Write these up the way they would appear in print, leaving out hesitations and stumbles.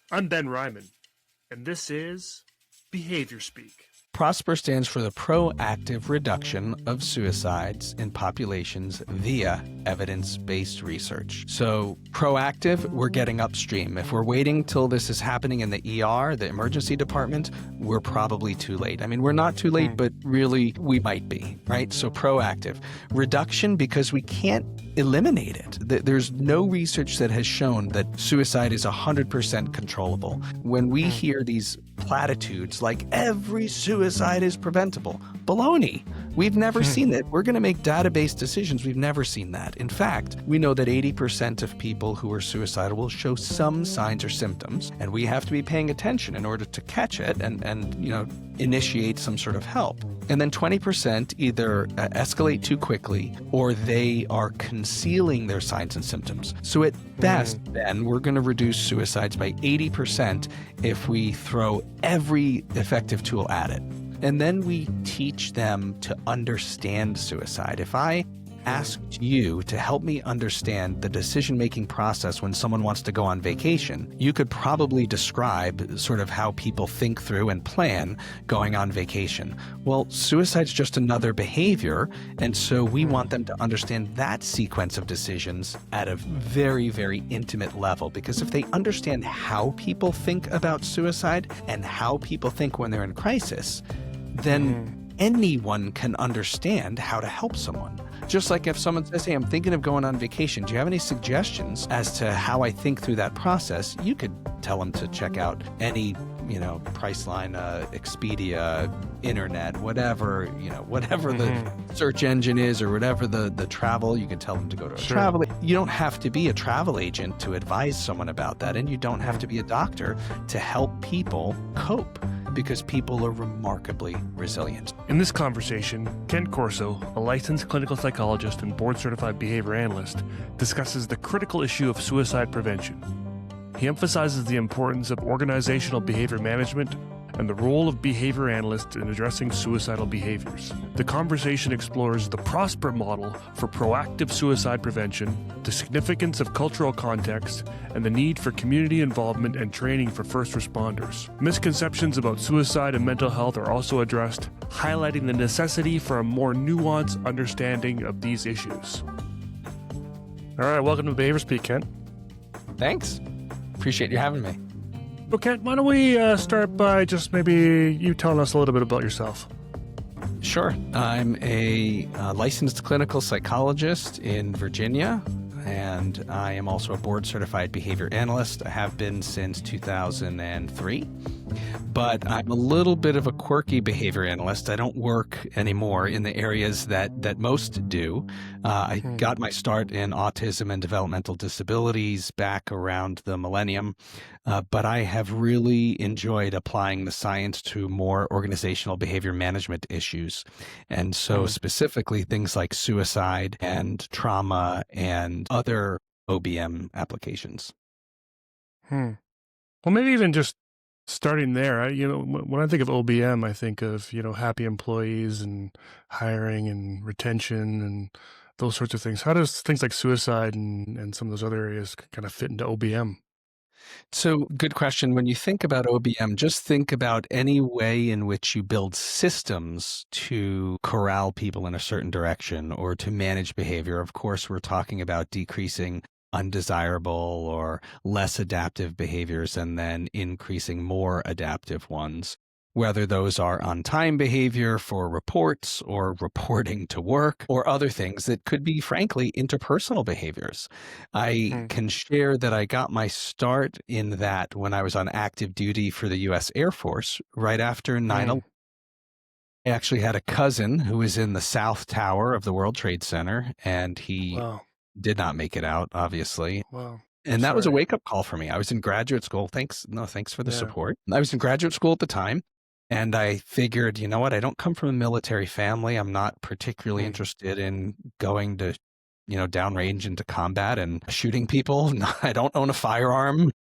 I'm Ben Ryman, and this is Behavior Speak. PROSPER stands for the Proactive Reduction of Suicides in Populations via Evidence-Based Research. So proactive, we're getting upstream. If we're waiting till this is happening in the ER, the emergency department, we're probably too late. I mean, we're not too late, but really we might be, right? So proactive. Reduction, because we can't eliminate it. There's no research that has shown that suicide is 100% controllable. When we hear these platitudes like every suicide is preventable, baloney. We've never seen it. We're going to make database decisions. We've never seen that. In fact, we know that 80% of people who are suicidal will show some signs or symptoms, and we have to be paying attention in order to catch it and initiate some sort of help. And then 20% either escalate too quickly or they are concealing their signs and symptoms. So at best, then, we're going to reduce suicides by 80% if we throw every effective tool at it. And then we teach them to understand suicide. If I asked you to help me understand the decision-making process when someone wants to go on vacation, you could probably describe sort of how people think through and plan going on vacation. Well, suicide's just another behavior, and so we want them to understand that sequence of decisions at a very, very intimate level, because if they understand how people think about suicide and how people think when they're in crisis, then anyone can understand how to help someone. Just like if someone says, hey, I'm thinking of going on vacation, do you have any suggestions as to how I think through that process? You could tell them to check out any, Priceline, Expedia, internet, whatever the search engine is, or whatever the travel, you can tell them to go to a travel. You don't have to be a travel agent to advise someone about that, and you don't have to be a doctor to help people cope, because people are remarkably resilient. In this conversation, Kent Corso, a licensed clinical psychologist and board-certified behavior analyst, discusses the critical issue of suicide prevention. He emphasizes the importance of organizational behavior management and the role of behavior analysts in addressing suicidal behaviors. The conversation explores the PROSPER model for proactive suicide prevention, the significance of cultural context, and the need for community involvement and training for first responders. Misconceptions about suicide and mental health are also addressed, highlighting the necessity for a more nuanced understanding of these issues. All right, welcome to Behavior Speak, Kent. Thanks. Appreciate you having me. Well, Kent, why don't we start by just maybe you telling us a little bit about yourself? Sure. I'm a licensed clinical psychologist in Virginia, and I am also a board-certified behavior analyst. I have been since 2003. But I'm a little bit of a quirky behavior analyst. I don't work anymore in the areas that most do. I got my start in autism and developmental disabilities back around the millennium, but I have really enjoyed applying the science to more organizational behavior management issues. And so specifically things like suicide and trauma and other OBM applications. Well, maybe even just starting there, when I think of OBM, I think of, happy employees and hiring and retention and those sorts of things. How does things like suicide and some of those other areas kind of fit into OBM? So good question. When you think about OBM, just think about any way in which you build systems to corral people in a certain direction or to manage behavior. Of course, we're talking about decreasing undesirable or less adaptive behaviors and then increasing more adaptive ones, whether those are on-time behavior for reports or reporting to work or other things that could be, frankly, interpersonal behaviors. I can share that I got my start in that when I was on active duty for the U.S. Air Force right after 9/11. I actually had a cousin who was in the South Tower of the World Trade Center, and he did not make it out, obviously. Wow. And that was a wake-up call for me. I was in graduate school. Thanks for the support. I was in graduate school at the time, and I figured, you know what? I don't come from a military family. I'm not particularly interested in going to, downrange into combat and shooting people. I don't own a firearm,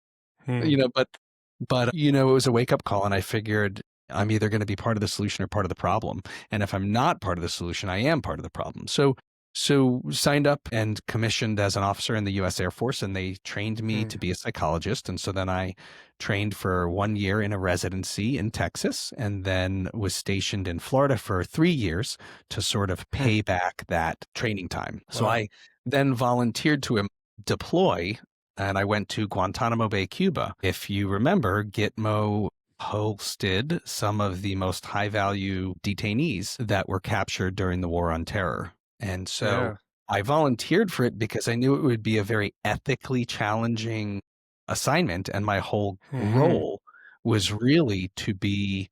but it was a wake-up call, and I figured I'm either going to be part of the solution or part of the problem. And if I'm not part of the solution, I am part of the problem. So So signed up and commissioned as an officer in the U.S. Air Force, and they trained me to be a psychologist. And so then I trained for 1 year in a residency in Texas, and then was stationed in Florida for 3 years to sort of pay back that training time. So Wow. I then volunteered to deploy, and I went to Guantanamo Bay, Cuba. If you remember, Gitmo hosted some of the most high-value detainees that were captured during the War on Terror. And so I volunteered for it because I knew it would be a very ethically challenging assignment. And my whole role was really to be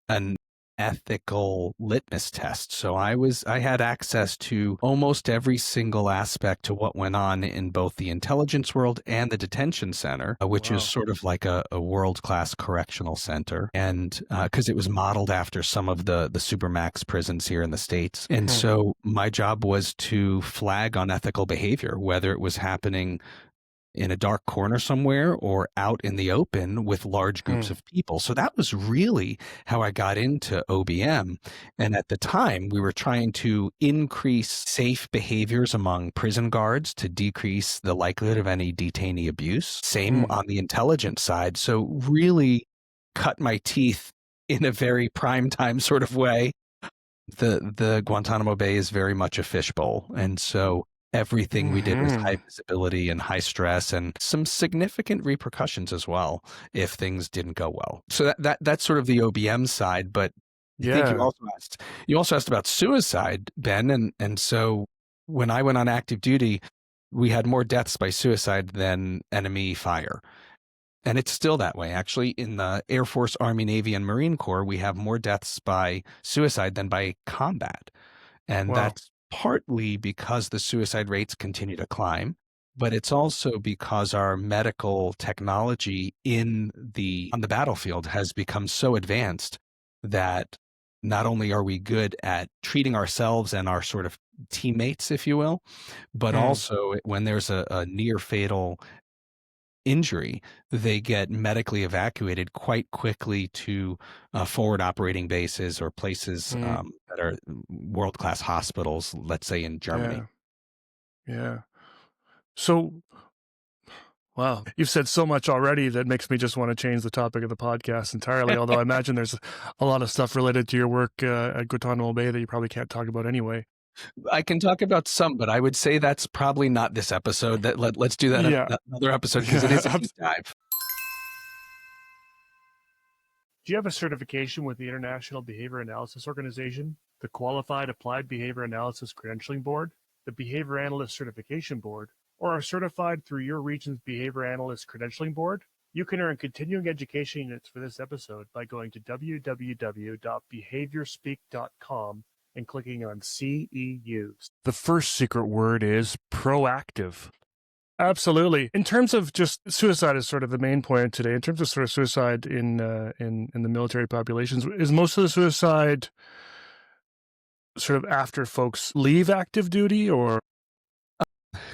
an ethical litmus test. So I had access to almost every single aspect to what went on in both the intelligence world and the detention center, which is sort of like a world-class correctional center. And because it was modeled after some of the supermax prisons here in the States. And so my job was to flag unethical behavior, whether it was happening in a dark corner somewhere or out in the open with large groups of people. So that was really how I got into OBM. And at the time, we were trying to increase safe behaviors among prison guards to decrease the likelihood of any detainee abuse. Same on the intelligence side. So really cut my teeth in a very prime time sort of way. The Guantanamo Bay is very much a fishbowl. And so everything we did was high visibility and high stress, and some significant repercussions as well if things didn't go well. So that's sort of the OBM side. But I think you also asked about suicide, Ben, and so when I went on active duty, we had more deaths by suicide than enemy fire. And it's still that way. Actually, in the Air Force, Army, Navy, and Marine Corps, we have more deaths by suicide than by combat. And that's partly because the suicide rates continue to climb, but it's also because our medical technology on the battlefield has become so advanced that not only are we good at treating ourselves and our sort of teammates, if you will, but also when there's a near fatal injury, they get medically evacuated quite quickly to forward operating bases or places that are world-class hospitals, let's say in Germany. Yeah. So, wow, you've said so much already that makes me just want to change the topic of the podcast entirely, although I imagine there's a lot of stuff related to your work at Guantanamo Bay that you probably can't talk about anyway. I can talk about some, but I would say that's probably not this episode. Let's do that another episode because it is a deep dive. Do you have a certification with the International Behavior Analysis Organization, the Qualified Applied Behavior Analysis Credentialing Board, the Behavior Analyst Certification Board, or are certified through your region's Behavior Analyst Credentialing Board? You can earn continuing education units for this episode by going to www.behaviorspeak.com and clicking on CEUs. The first secret word is proactive. Absolutely. In terms of just suicide is sort of the main point today. In terms of sort of suicide in the military populations, is most of the suicide sort of after folks leave active duty, or?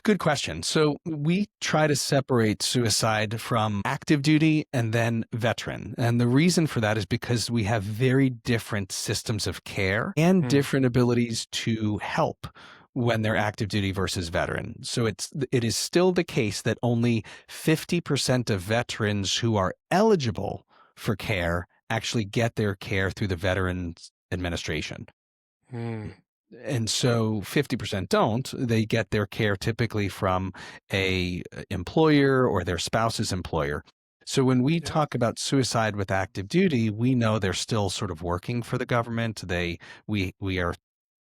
Good question. So we try to separate suicide from active duty and then veteran. And the reason for that is because we have very different systems of care and different abilities to help when they're active duty versus veteran. So it is still the case that only 50% of veterans who are eligible for care actually get their care through the Veterans Administration. And so 50% don't. They get their care typically from a employer or their spouse's employer. So when we talk about suicide with active duty, we know they're still sort of working for the government. We are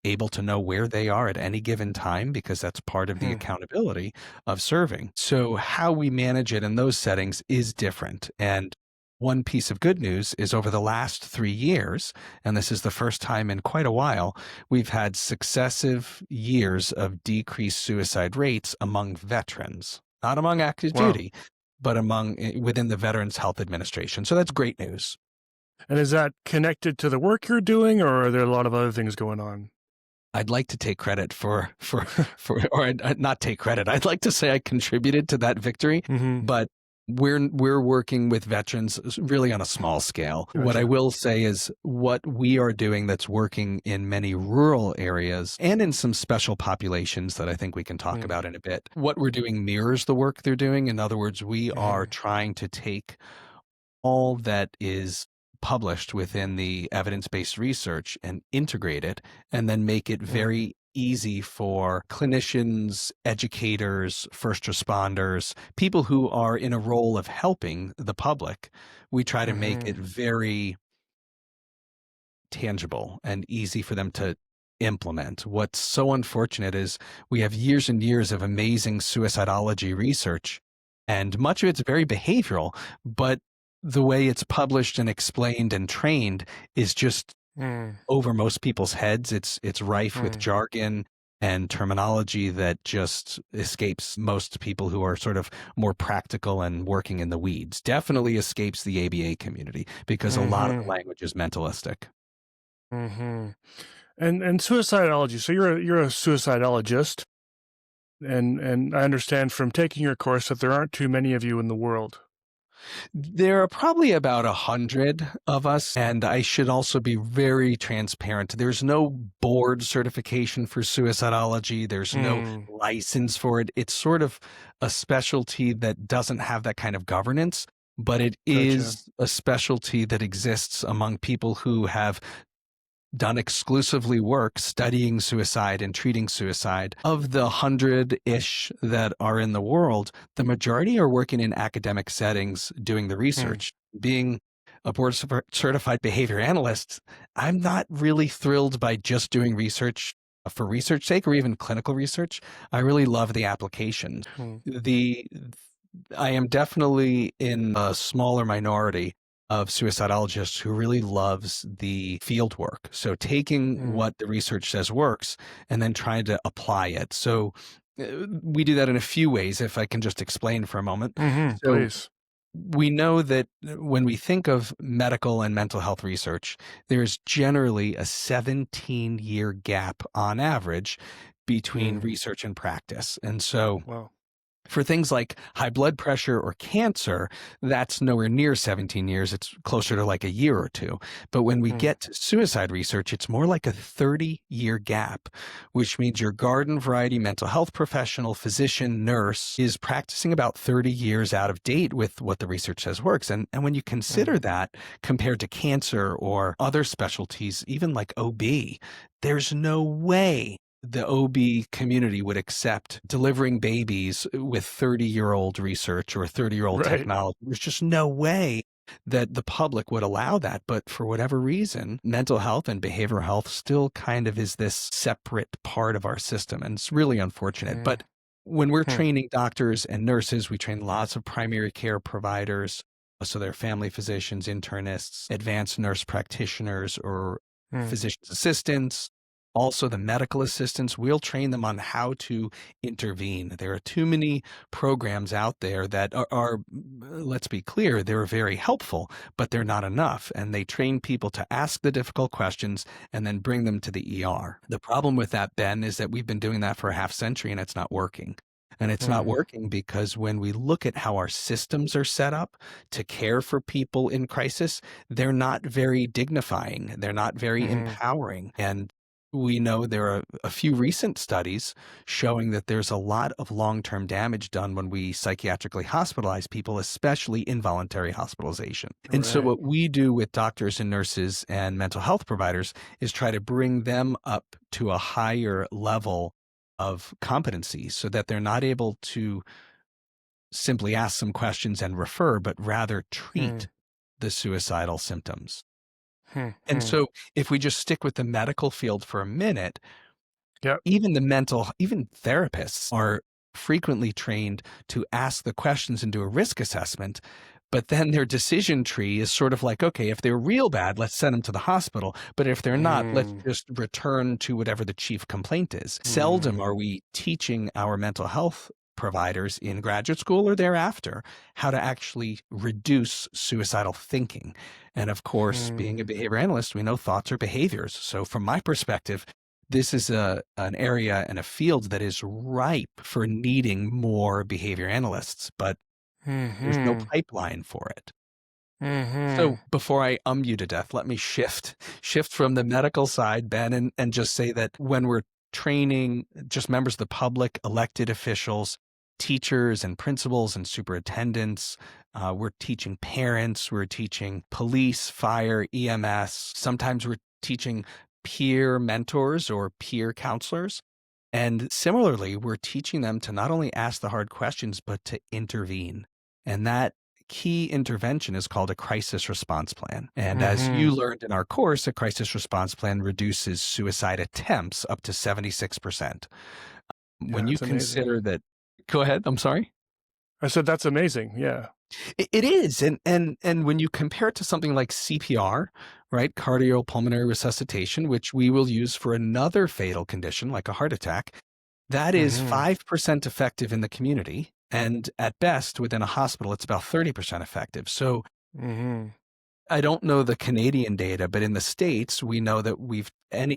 able to know where they are at any given time because that's part of the accountability of serving. So how we manage it in those settings is different. And one piece of good news is over the last 3 years, and this is the first time in quite a while, we've had successive years of decreased suicide rates among veterans, not among active duty, but within the Veterans Health Administration. So that's great news. And is that connected to the work you're doing, or are there a lot of other things going on? I'd like to take credit or not take credit. I'd like to say I contributed to that victory, but We're working with veterans really on a small scale. Gotcha. What I will say is what we are doing that's working in many rural areas and in some special populations that I think we can talk about in a bit. What we're doing mirrors the work they're doing. In other words, we are trying to take all that is published within the evidence-based research and integrate it, and then make it very easy for clinicians, educators, first responders, people who are in a role of helping the public. We try to make it very tangible and easy for them to implement. What's so unfortunate is we have years and years of amazing suicidology research, and much of it's very behavioral, but the way it's published and explained and trained is just over most people's heads. It's rife with jargon and terminology that just escapes most people who are sort of more practical and working in the weeds. Definitely escapes the ABA community because a lot of the language is mentalistic. And suicidology. So you're a suicidologist, and I understand from taking your course that there aren't too many of you in the world. There are probably about 100 of us, and I should also be very transparent. There's no board certification for suicidology. There's no license for it. It's sort of a specialty that doesn't have that kind of governance, but it is a specialty that exists among people who have done exclusively work studying suicide and treating suicide. Of the 100-ish that are in the world, the majority are working in academic settings doing the research. Being a board certified behavior analyst, I'm not really thrilled by just doing research for research sake or even clinical research. I really love the application. I am definitely in a smaller minority of suicidologists who really loves the field work. So taking what the research says works and then trying to apply it. So we do that in a few ways, if I can just explain for a moment. Please. We know that when we think of medical and mental health research, there's generally a 17-year gap on average between research and practice. And so for things like high blood pressure or cancer, that's nowhere near 17 years. It's closer to like a year or two. But when we get to suicide research, it's more like a 30-year gap, which means your garden variety mental health professional, physician, nurse is practicing about 30 years out of date with what the research says works. And when you consider that compared to cancer or other specialties, even like OB, there's no way the OB community would accept delivering babies with 30-year-old research or 30-year-old technology. There's just no way that the public would allow that. But for whatever reason, mental health and behavioral health still kind of is this separate part of our system. And it's really unfortunate. But when we're training doctors and nurses, we train lots of primary care providers. So they're family physicians, internists, advanced nurse practitioners, or physician's assistants. Also, the medical assistants, we'll train them on how to intervene. There are too many programs out there that are, let's be clear, they're very helpful, but they're not enough. And they train people to ask the difficult questions and then bring them to the ER. The problem with that, Ben, is that we've been doing that for a half century and it's not working. And it's not working because when we look at how our systems are set up to care for people in crisis, they're not very dignifying. They're not very empowering. And we know there are a few recent studies showing that there's a lot of long-term damage done when we psychiatrically hospitalize people, especially involuntary hospitalization. And so what we do with doctors and nurses and mental health providers is try to bring them up to a higher level of competency so that they're not able to simply ask some questions and refer, but rather treat the suicidal symptoms. And so if we just stick with the medical field for a minute, even therapists are frequently trained to ask the questions and do a risk assessment, but then their decision tree is sort of like, okay, if they're real bad, let's send them to the hospital. But if they're not, let's just return to whatever the chief complaint is. Seldom are we teaching our mental health providers in graduate school or thereafter how to actually reduce suicidal thinking. And of course, being a behavior analyst, we know thoughts are behaviors. So from my perspective, this is an area and a field that is ripe for needing more behavior analysts. But There's no Mm-hmm. pipeline for it. Mm-hmm. So before I you to death, let me shift from the medical side, Ben, and just say that when we're training just members of the public, elected officials, teachers and principals and superintendents, we're teaching parents, we're teaching police, fire, EMS. Sometimes we're teaching peer mentors or peer counselors. And similarly, we're teaching them to not only ask the hard questions, but to intervene. And that key intervention is called a crisis response plan. And as Mm-hmm. you learned in our course, a crisis response plan reduces suicide attempts up to 76%. Yeah, When you it's amazing. consider that, go ahead, I'm sorry. I said that's amazing. Yeah. It is. And when you compare it to something like CPR, right, cardiopulmonary resuscitation, which we will use for another fatal condition like a heart attack, that is Mm-hmm. 5% effective in the community. And at best, within a hospital, it's about 30% effective. So Mm-hmm. I don't know the Canadian data, but in the States, we know that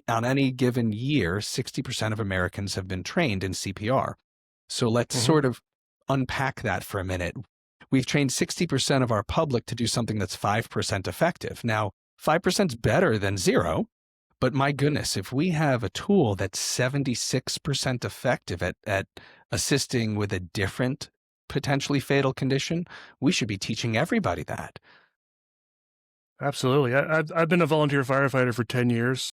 on any given year, 60% of Americans have been trained in CPR. So let's Mm-hmm. sort of unpack that for a minute. We've trained 60% of our public to do something that's 5% effective. Now, 5% is better than zero, but my goodness, if we have a tool that's 76% effective at assisting with a different potentially fatal condition, we should be teaching everybody that. Absolutely. I've been a volunteer firefighter for 10 years.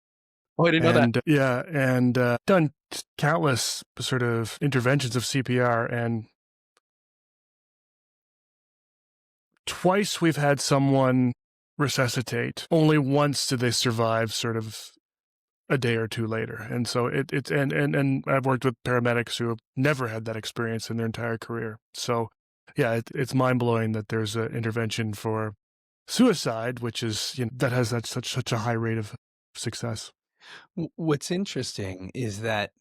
Oh, I didn't know that. And yeah, and done countless sort of interventions of CPR, and twice we've had someone resuscitate. Only once did they survive sort of a day or two later. And so and I've worked with paramedics who have never had that experience in their entire career. So yeah, it's mind-blowing that there's an intervention for suicide, which is, that has such a high rate of success. What's interesting is that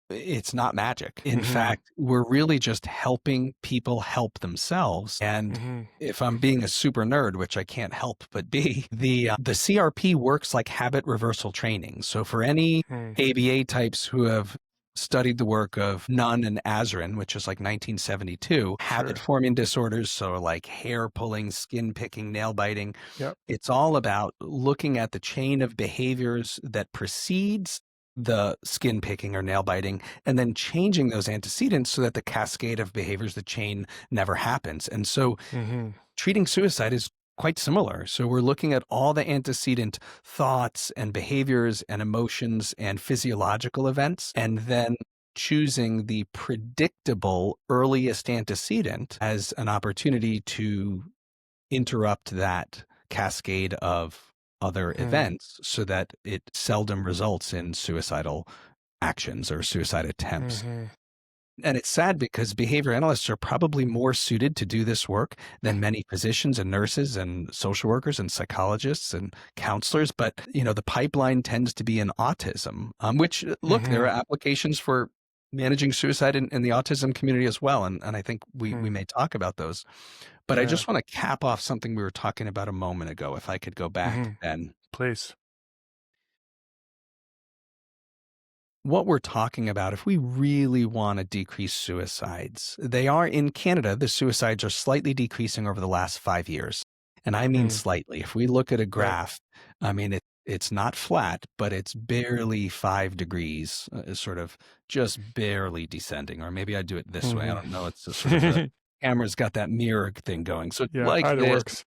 it's not magic. In fact, we're really just helping people help themselves. And if I'm being a super nerd, which I can't help but be, the CRP works like habit reversal training. So for any ABA types who have studied the work of Nunn and Azrin, which is like 1972, habit forming disorders, so like hair pulling, skin picking, nail biting. Yep. It's all about looking at the chain of behaviors that precedes the skin picking or nail biting, and then changing those antecedents so that the cascade of behaviors, the chain, never happens. And so treating suicide is quite similar. So we're looking at all the antecedent thoughts and behaviors and emotions and physiological events, and then choosing the predictable earliest antecedent as an opportunity to interrupt that cascade of other events so that it seldom results in suicidal actions or suicide attempts. And it's sad because behavior analysts are probably more suited to do this work than many physicians and nurses and social workers and psychologists and counselors. But, the pipeline tends to be in autism, which, look, there are applications for managing suicide in the autism community as well. And I think we may talk about those. But I just want to cap off something we were talking about a moment ago, if I could go back, Ben. Please. What we're talking about, if we really want to decrease suicides, they are in Canada, the suicides are slightly decreasing over the last 5 years. And I mean slightly. If we look at a graph, I mean, it's not flat, but it's barely 5 degrees, sort of just barely descending. Or maybe I do it this way. I don't know. It's just sort of camera's got that mirror thing going. So Yeah, like either this, works.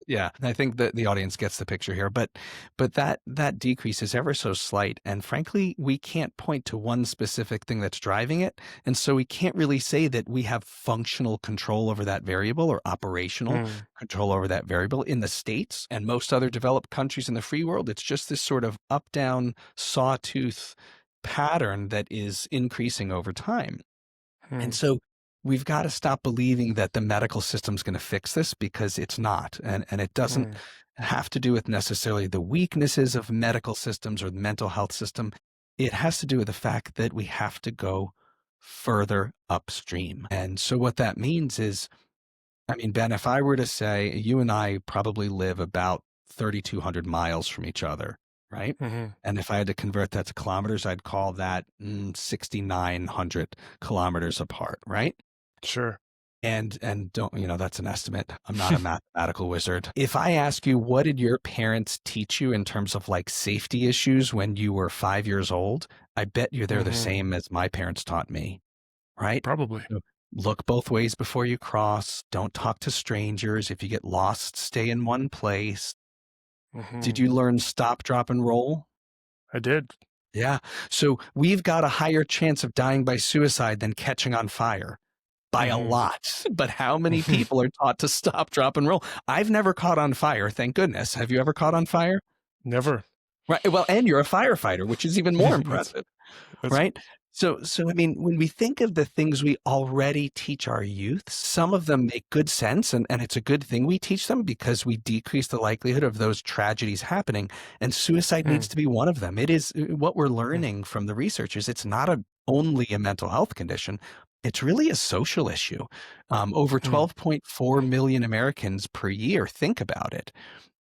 Yeah, I think that the audience gets the picture here, but that decrease is ever so slight, and frankly, we can't point to one specific thing that's driving it, and so we can't really say that we have functional control over that variable or operational control over that variable. In the States and most other developed countries in the free world, it's just this sort of up-down sawtooth pattern that is increasing over time. And so we've got to stop believing that the medical system's going to fix this, because it's not. And it doesn't have to do with necessarily the weaknesses of medical systems or the mental health system. It has to do with the fact that we have to go further upstream. And so what that means is, I mean, Ben, if I were to say you and I probably live about 3,200 miles from each other, right? And if I had to convert that to kilometers, I'd call that 6,900 kilometers apart, right? Sure. And don't, that's an estimate. I'm not a mathematical wizard. If I ask you, what did your parents teach you in terms of like safety issues when you were 5 years old? I bet you they're the same as my parents taught me, right? Probably. So look both ways before you cross. Don't talk to strangers. If you get lost, stay in one place. Did you learn stop, drop, and roll? I did. Yeah. So we've got a higher chance of dying by suicide than catching on fire. By a lot. But how many people are taught to stop, drop, and roll? I've never caught on fire, thank goodness. Have you ever caught on fire? Never. Right. Well, and you're a firefighter, which is even more impressive, That's right? So I mean, when we think of the things we already teach our youth, some of them make good sense, and it's a good thing we teach them because we decrease the likelihood of those tragedies happening. And suicide needs to be one of them. It is what we're learning from the researchers. It's not only a mental health condition. It's really a social issue. Over 12.4 million Americans per year think about it,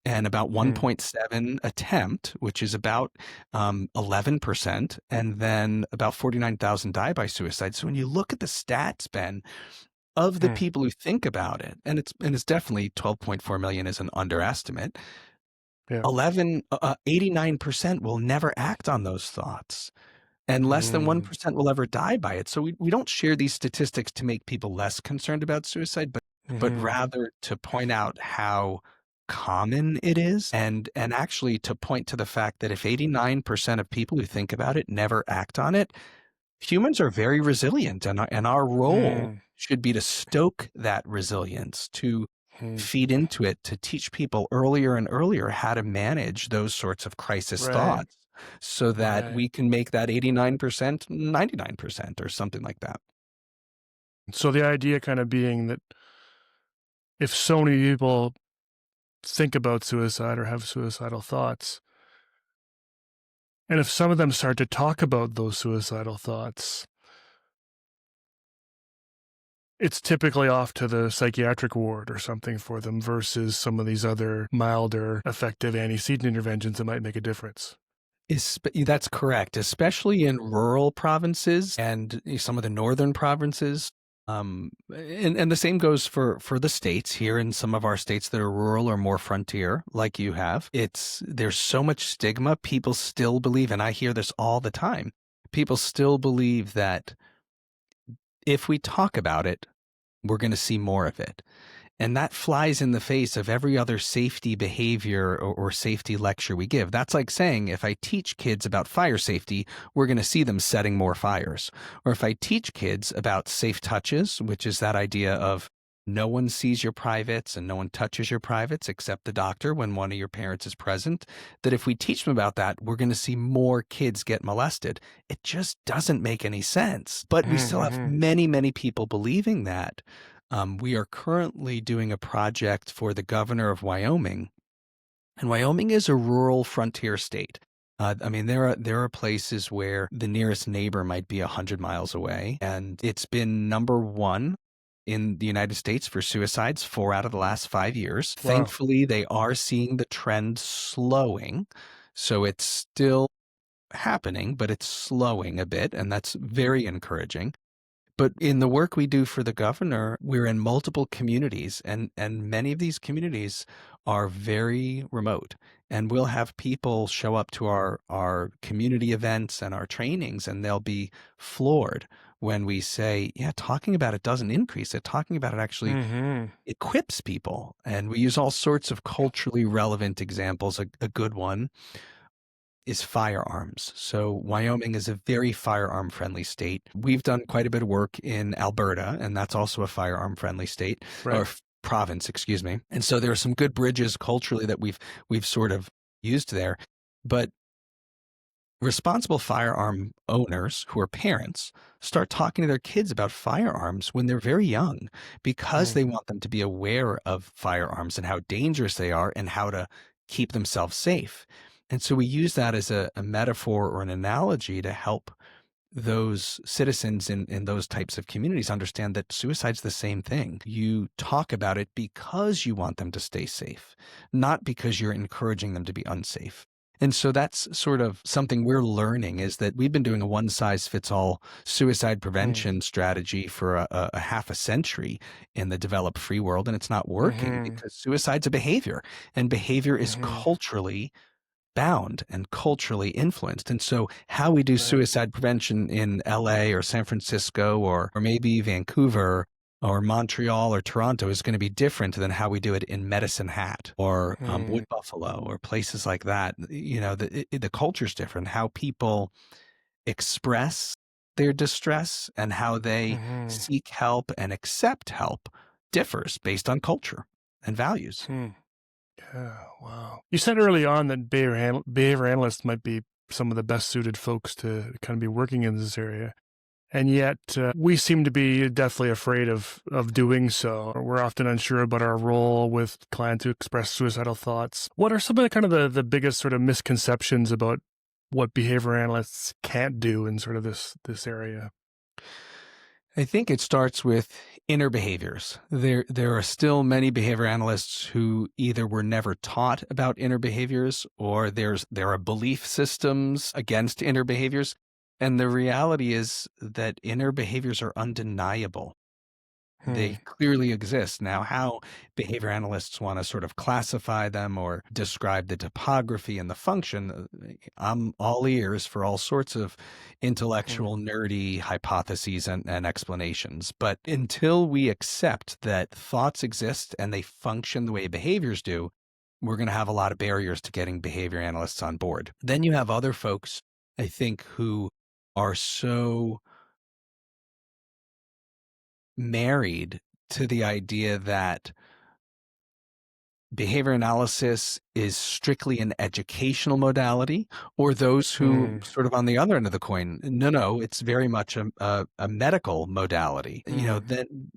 and about 1.7 attempt, which is about 11%, and then about 49,000 die by suicide. So when you look at the stats, Ben, of the people who think about it, and it's definitely 12.4 million is an underestimate. Yeah. 89% will never act on those thoughts. And less than 1% will ever die by it. So we don't share these statistics to make people less concerned about suicide, but rather to point out how common it is, and actually to point to the fact that if 89% of people who think about it never act on it, humans are very resilient, and our role should be to stoke that resilience, to feed into it, to teach people earlier and earlier how to manage those sorts of crisis thoughts, so that we can make that 89% 99% or something like that. So the idea kind of being that if so many people think about suicide or have suicidal thoughts, and if some of them start to talk about those suicidal thoughts, it's typically off to the psychiatric ward or something for them versus some of these other milder, effective antecedent interventions that might make a difference. That's correct, especially in rural provinces and some of the northern provinces. And the same goes for the states here in some of our states that are rural or more frontier, like you have. There's so much stigma. People still believe, and I hear this all the time, people still believe that if we talk about it, we're going to see more of it. And that flies in the face of every other safety behavior or safety lecture we give. That's like saying, if I teach kids about fire safety, we're going to see them setting more fires. Or if I teach kids about safe touches, which is that idea of no one sees your privates and no one touches your privates except the doctor when one of your parents is present, that if we teach them about that, we're going to see more kids get molested. It just doesn't make any sense. But we still have many, many people believing that. We are currently doing a project for the governor of Wyoming, and Wyoming is a rural frontier state. I mean, there are places where the nearest neighbor might be 100 miles away, and it's been number one in the United States for suicides 4 out of the last 5 years. Wow. Thankfully, they are seeing the trend slowing, so it's still happening, but it's slowing a bit, and that's very encouraging. But in the work we do for the governor, we're in multiple communities, and many of these communities are very remote. And we'll have people show up to our community events and our trainings, and they'll be floored when we say, yeah, talking about it doesn't increase it. Talking about it actually equips people. And we use all sorts of culturally relevant examples. A good one is firearms. So Wyoming is a very firearm-friendly state. We've done quite a bit of work in Alberta, and that's also a firearm-friendly state, or province, excuse me. And so there are some good bridges culturally that we've sort of used there. But responsible firearm owners who are parents start talking to their kids about firearms when they're very young, because they want them to be aware of firearms and how dangerous they are and how to keep themselves safe. And so we use that as a metaphor or an analogy to help those citizens in those types of communities understand that suicide's the same thing. You talk about it because you want them to stay safe, not because you're encouraging them to be unsafe. And so that's sort of something we're learning, is that we've been doing a one-size-fits-all suicide prevention strategy for a half a century in the developed free world, and it's not working because suicide's a behavior, and behavior is culturally bound and culturally influenced. And so how we do suicide prevention in LA or San Francisco or maybe Vancouver or Montreal or Toronto is going to be different than how we do it in Medicine Hat or Wood Buffalo or places like that. You know, the culture's different. How people express their distress and how they seek help and accept help differs based on culture and values. Yeah, wow. You said early on that behavior analysts might be some of the best suited folks to kind of be working in this area. And yet we seem to be deathly afraid of doing so. We're often unsure about our role with clients who express suicidal thoughts. What are some of the kind of the biggest sort of misconceptions about what behavior analysts can't do in sort of this area? I think it starts with inner behaviors. There are still many behavior analysts who either were never taught about inner behaviors or there are belief systems against inner behaviors. And the reality is that inner behaviors are undeniable. They clearly exist. Now, how behavior analysts want to sort of classify them or describe the topography and the function, I'm all ears for all sorts of intellectual, nerdy hypotheses and explanations. But until we accept that thoughts exist and they function the way behaviors do, we're going to have a lot of barriers to getting behavior analysts on board. Then you have other folks, I think, who are so married to the idea that behavior analysis is strictly an educational modality, or those who sort of on the other end of the coin, no, it's very much a medical modality. You know,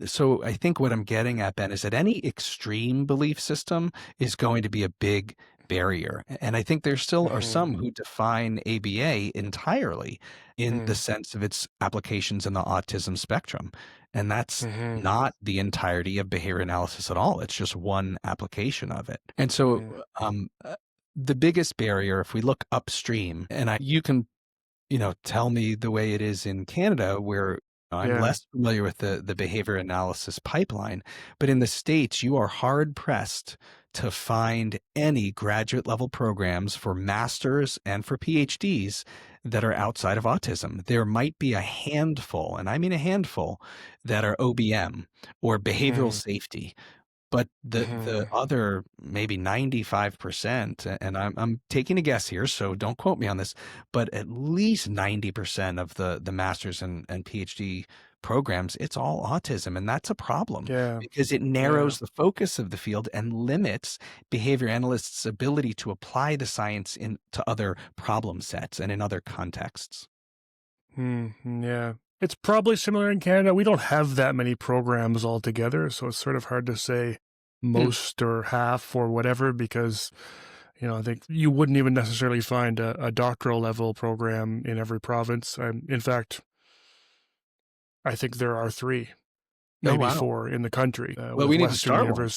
so I think what I'm getting at, Ben, is that any extreme belief system is going to be a big barrier. And I think there still are some who define ABA entirely in the sense of its applications in the autism spectrum. And that's not the entirety of behavior analysis at all. It's just one application of it. And so the biggest barrier, if we look upstream, and you can, tell me the way it is in Canada, where I'm less familiar with the behavior analysis pipeline, but in the States, you are hard pressed to find any graduate level programs for masters and for PhDs that are outside of autism. There might be a handful, and I mean a handful, that are OBM or behavioral safety. But the other maybe 95%, and I'm taking a guess here, so don't quote me on this, but at least 90% of the master's and PhD programs, it's all autism. And that's a problem because it narrows the focus of the field and limits behavior analysts' ability to apply the science into other problem sets and in other contexts. Yeah. It's probably similar in Canada. We don't have that many programs altogether, so it's sort of hard to say most or half or whatever, because, I think you wouldn't even necessarily find a doctoral level program in every province. In fact, I think there are 3, maybe 4 in the country. Well, we need to start one.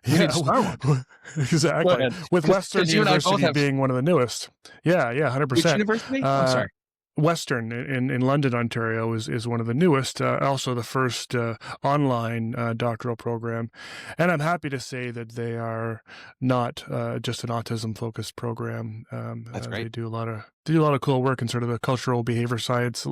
We need to start one. Exactly. With Western University being one of the newest. Yeah, 100%. Which university? I'm sorry. Western in London, Ontario is one of the newest, also the first online doctoral program. And I'm happy to say that they are not just an autism-focused program. That's great. They do a lot of cool work in sort of the cultural behavior science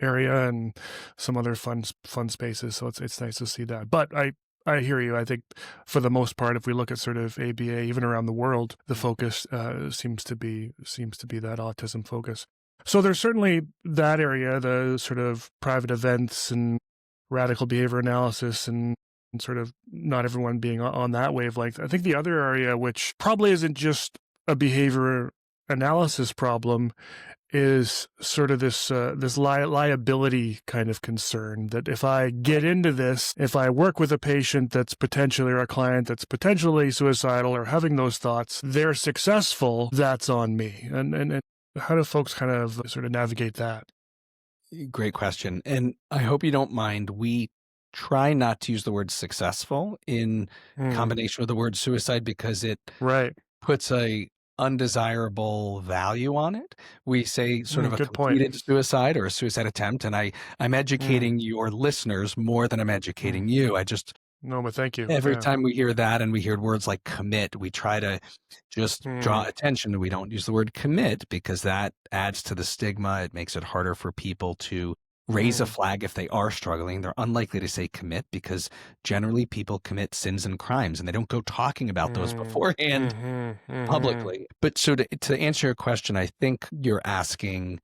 area and some other fun spaces. So it's nice to see that. But I hear you. I think for the most part, if we look at sort of ABA, even around the world, the focus seems to be that autism focus. So there's certainly that area, the sort of private events and radical behavior analysis and sort of not everyone being on that wavelength. I think the other area, which probably isn't just a behavior analysis problem, is sort of this liability kind of concern that if I get into this, if I work with a patient that's potentially, or a client that's potentially suicidal or having those thoughts, they're successful, that's on me. And how do folks kind of sort of navigate that? Great question. And I hope you don't mind. We try not to use the word successful in combination with the word suicide because it puts a undesirable value on it. We say sort of a Good point. completed suicide or a suicide attempt, and I'm educating your listeners more than I'm educating you. No, but thank you. Every Yeah. time we hear that and we hear words like commit, we try to just draw attention. We don't use the word commit because that adds to the stigma. It makes it harder for people to raise a flag if they are struggling. They're unlikely to say commit because generally people commit sins and crimes and they don't go talking about those beforehand publicly. But so to answer your question, I think you're asking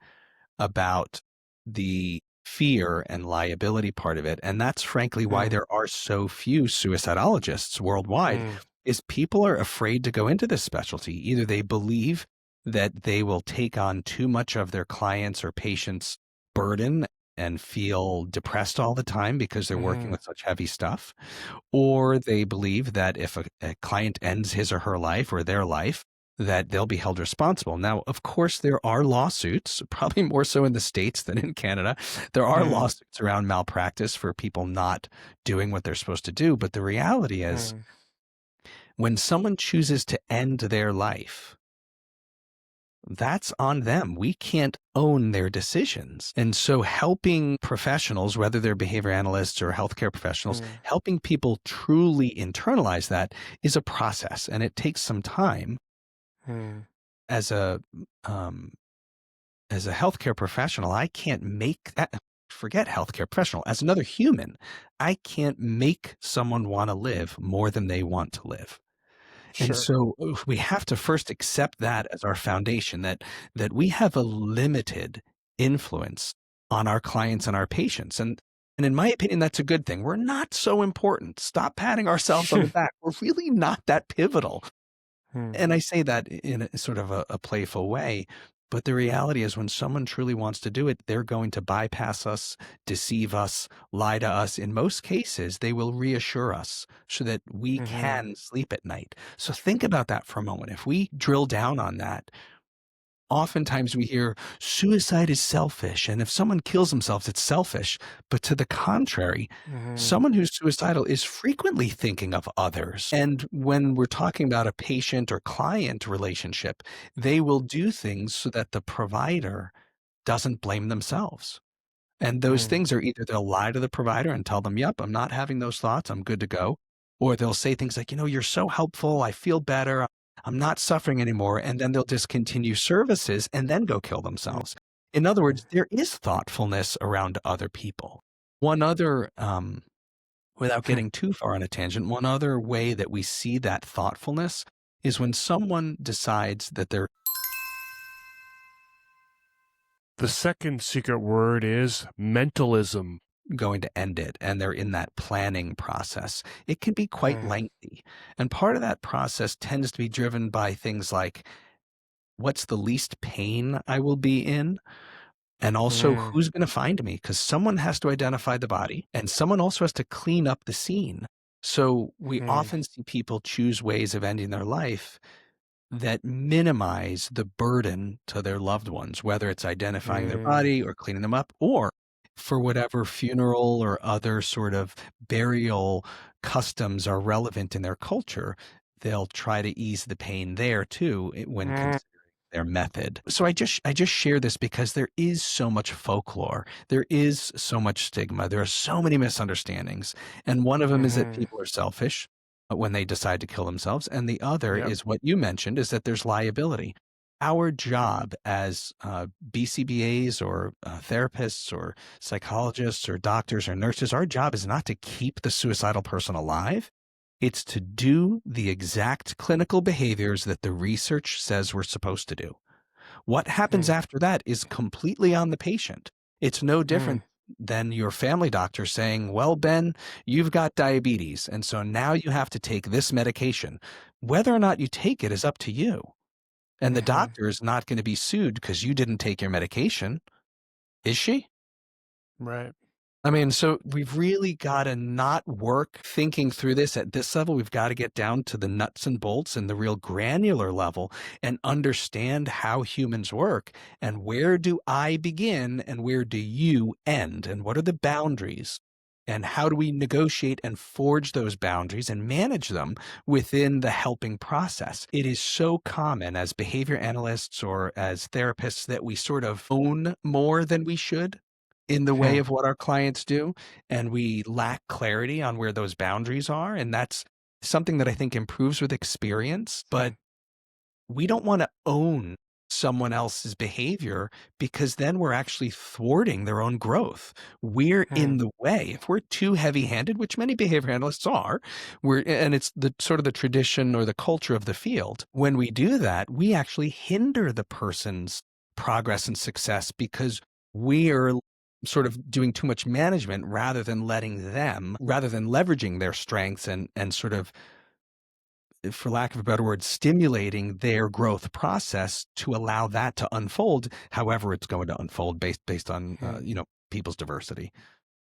about the fear and liability part of it. And that's frankly why there are so few suicidologists worldwide, is people are afraid to go into this specialty. Either they believe that they will take on too much of their clients' or patients' burden and feel depressed all the time because they're working with such heavy stuff, or they believe that if a client ends his or her life or their life, that they'll be held responsible. Now, of course, there are lawsuits, probably more so in the States than in Canada. There are lawsuits around malpractice for people not doing what they're supposed to do. But the reality is, when someone chooses to end their life, that's on them. We can't own their decisions. And so helping professionals, whether they're behavior analysts or healthcare professionals, helping people truly internalize that is a process, and it takes some time. As a healthcare professional, I can't make that. Forget healthcare professional. As another human, I can't make someone want to live more than they want to live. And so we have to first accept that as our foundation, that we have a limited influence on our clients and our patients. And in my opinion, that's a good thing. We're not so important. Stop patting ourselves on the back. We're really not that pivotal. And I say that in a sort of a playful way, but the reality is when someone truly wants to do it, they're going to bypass us, deceive us, lie to us. In most cases, they will reassure us so that we can sleep at night. So think about that for a moment. If we drill down on that, oftentimes we hear suicide is selfish. And if someone kills themselves, it's selfish. But to the contrary, someone who's suicidal is frequently thinking of others. And when we're talking about a patient or client relationship, they will do things so that the provider doesn't blame themselves. And those things are either they'll lie to the provider and tell them, yep, I'm not having those thoughts, I'm good to go. Or they'll say things like, you're so helpful, I feel better, I'm not suffering anymore. And then they'll discontinue services and then go kill themselves. In other words, there is thoughtfulness around other people. One other, without getting too far on a tangent, one other way that we see that thoughtfulness is when someone decides that they're The second secret word is mentalism. going to end it, and they're in that planning process. It can be quite lengthy. And part of that process tends to be driven by things like, what's the least pain I will be in? And also, who's going to find me? Because someone has to identify the body, and someone also has to clean up the scene. So we often see people choose ways of ending their life that minimize the burden to their loved ones, whether it's identifying their body or cleaning them up, or for whatever funeral or other sort of burial customs are relevant in their culture, they'll try to ease the pain there too when considering their method. So I just share this because there is so much folklore. There is so much stigma. There are so many misunderstandings. And one of them is that people are selfish when they decide to kill themselves. And the other is what you mentioned, is that there's liability. Our job as BCBAs or therapists or psychologists or doctors or nurses, our job is not to keep the suicidal person alive. It's to do the exact clinical behaviors that the research says we're supposed to do. What happens after that is completely on the patient. It's no different than your family doctor saying, well, Ben, you've got diabetes, and so now you have to take this medication. Whether or not you take it is up to you. And the doctor is not going to be sued because you didn't take your medication, is she? Right. I mean, so we've really got to not work thinking through this at this level. We've got to get down to the nuts and bolts and the real granular level and understand how humans work and where do I begin and where do you end and what are the boundaries. And how do we negotiate and forge those boundaries and manage them within the helping process? It is so common as behavior analysts or as therapists that we sort of own more than we should in the way Hmm. of what our clients do, and we lack clarity on where those boundaries are. And that's something that I think improves with experience, but Hmm. we don't want to own someone else's behavior because then we're actually thwarting their own growth. We're Hmm. in the way. If we're too heavy-handed, which many behavior analysts are, and it's the sort of the tradition or the culture of the field. When we do that, we actually hinder the person's progress and success because we are sort of doing too much management rather than leveraging their strengths and sort of, for lack of a better word, stimulating their growth process to allow that to unfold however it's going to unfold based on Hmm. people's diversity.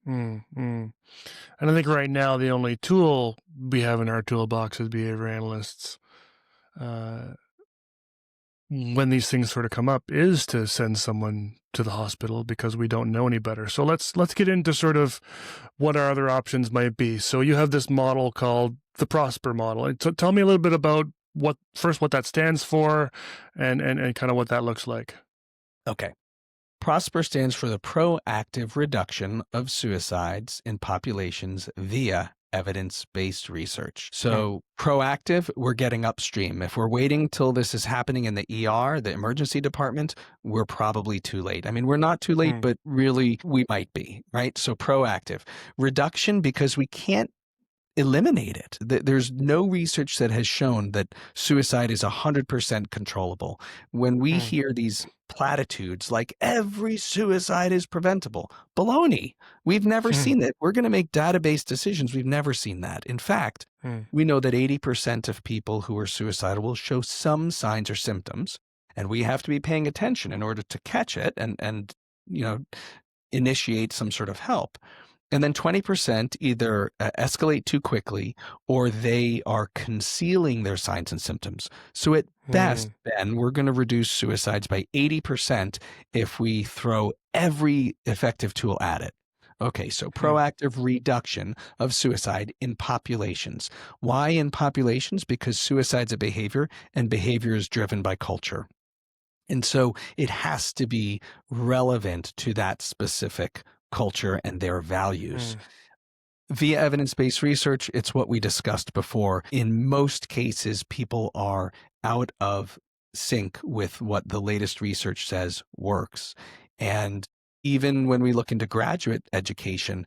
Hmm. Hmm. And I think right now the only tool we have in our toolbox as behavior analysts, when these things sort of come up, is to send someone to the hospital because we don't know any better. So let's get into sort of what our other options might be. So you have this model called the Prosper model. And so tell me a little bit about what that stands for and kind of what that looks like. Okay. PROSPER stands for the Proactive Reduction of Suicides in Populations via Evidence-Based Research. So proactive, we're getting upstream. If we're waiting till this is happening in the ER, the emergency department, we're probably too late. I mean, we're not too late, but really we might be, right? So proactive. Reduction, because we can't eliminate it. There's no research that has shown that suicide is 100% controllable. When we hear these platitudes like every suicide is preventable, baloney. We've never seen it. We're going to make database decisions. We've never seen that. In fact, we know that 80% of people who are suicidal will show some signs or symptoms, and we have to be paying attention in order to catch it and initiate some sort of help. And then 20% either escalate too quickly or they are concealing their signs and symptoms. So at best, Ben, we're going to reduce suicides by 80% if we throw every effective tool at it. Okay, so proactive reduction of suicide in populations. Why in populations? Because suicide's a behavior, and behavior is driven by culture. And so it has to be relevant to that specific culture and their values. Via evidence-based research, it's what we discussed before. In most cases, people are out of sync with what the latest research says works. And even when we look into graduate education,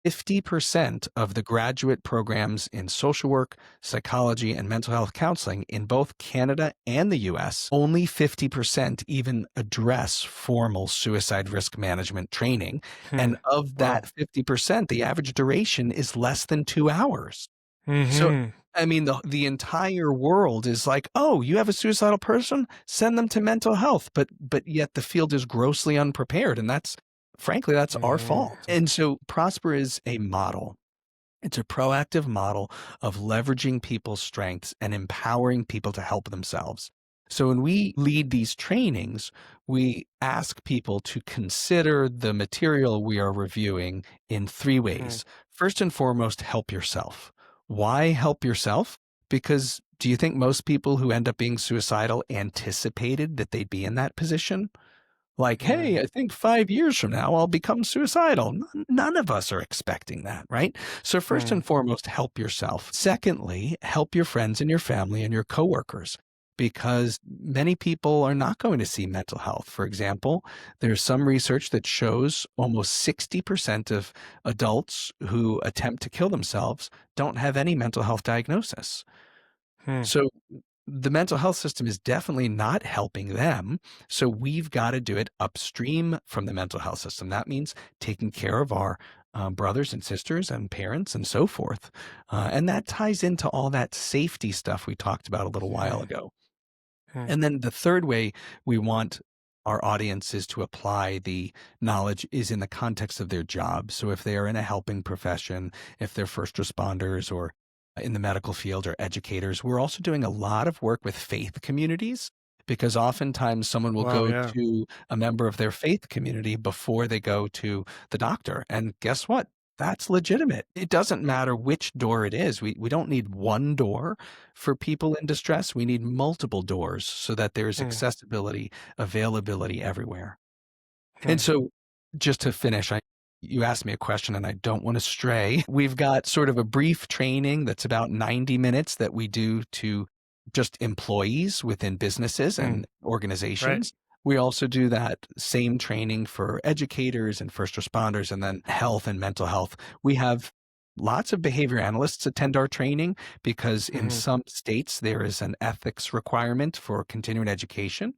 50% of the graduate programs in social work, psychology, and mental health counseling in both Canada and the US, only 50% even address formal suicide risk management training. And of that 50%, the average duration is less than 2 hours. So, I mean, the entire world is like, oh, you have a suicidal person? Send them to mental health. But yet the field is grossly unprepared. And frankly, that's our fault. And so Prosper is a model. It's a proactive model of leveraging people's strengths and empowering people to help themselves. So when we lead these trainings, we ask people to consider the material we are reviewing in 3 ways. First and foremost, help yourself. Why help yourself? Because do you think most people who end up being suicidal anticipated that they'd be in that position? Like, hey, I think 5 years from now I'll become suicidal. None of us are expecting that, right? So first and foremost, help yourself. Secondly, help your friends and your family and your coworkers, because many people are not going to see mental health. For example, there's some research that shows almost 60% of adults who attempt to kill themselves don't have any mental health diagnosis. So the mental health system is definitely not helping them. So we've got to do it upstream from the mental health system. That means taking care of our brothers and sisters and parents and so forth. And that ties into all that safety stuff we talked about a little while ago. And then the third way we want our audiences to apply the knowledge is in the context of their job. So if they are in a helping profession, if they're first responders or in the medical field or educators, we're also doing a lot of work with faith communities, because oftentimes someone will go to a member of their faith community before they go to the doctor. And guess what? That's legitimate. It doesn't matter which door it is. We don't need one door for people in distress. We need multiple doors so that there's accessibility, availability everywhere. And so just to finish, you asked me a question and I don't want to stray. We've got sort of a brief training that's about 90 minutes that we do to just employees within businesses and organizations. We also do that same training for educators and first responders, and then health and mental health. We have lots of behavior analysts attend our training because in some states there is an ethics requirement for continuing education.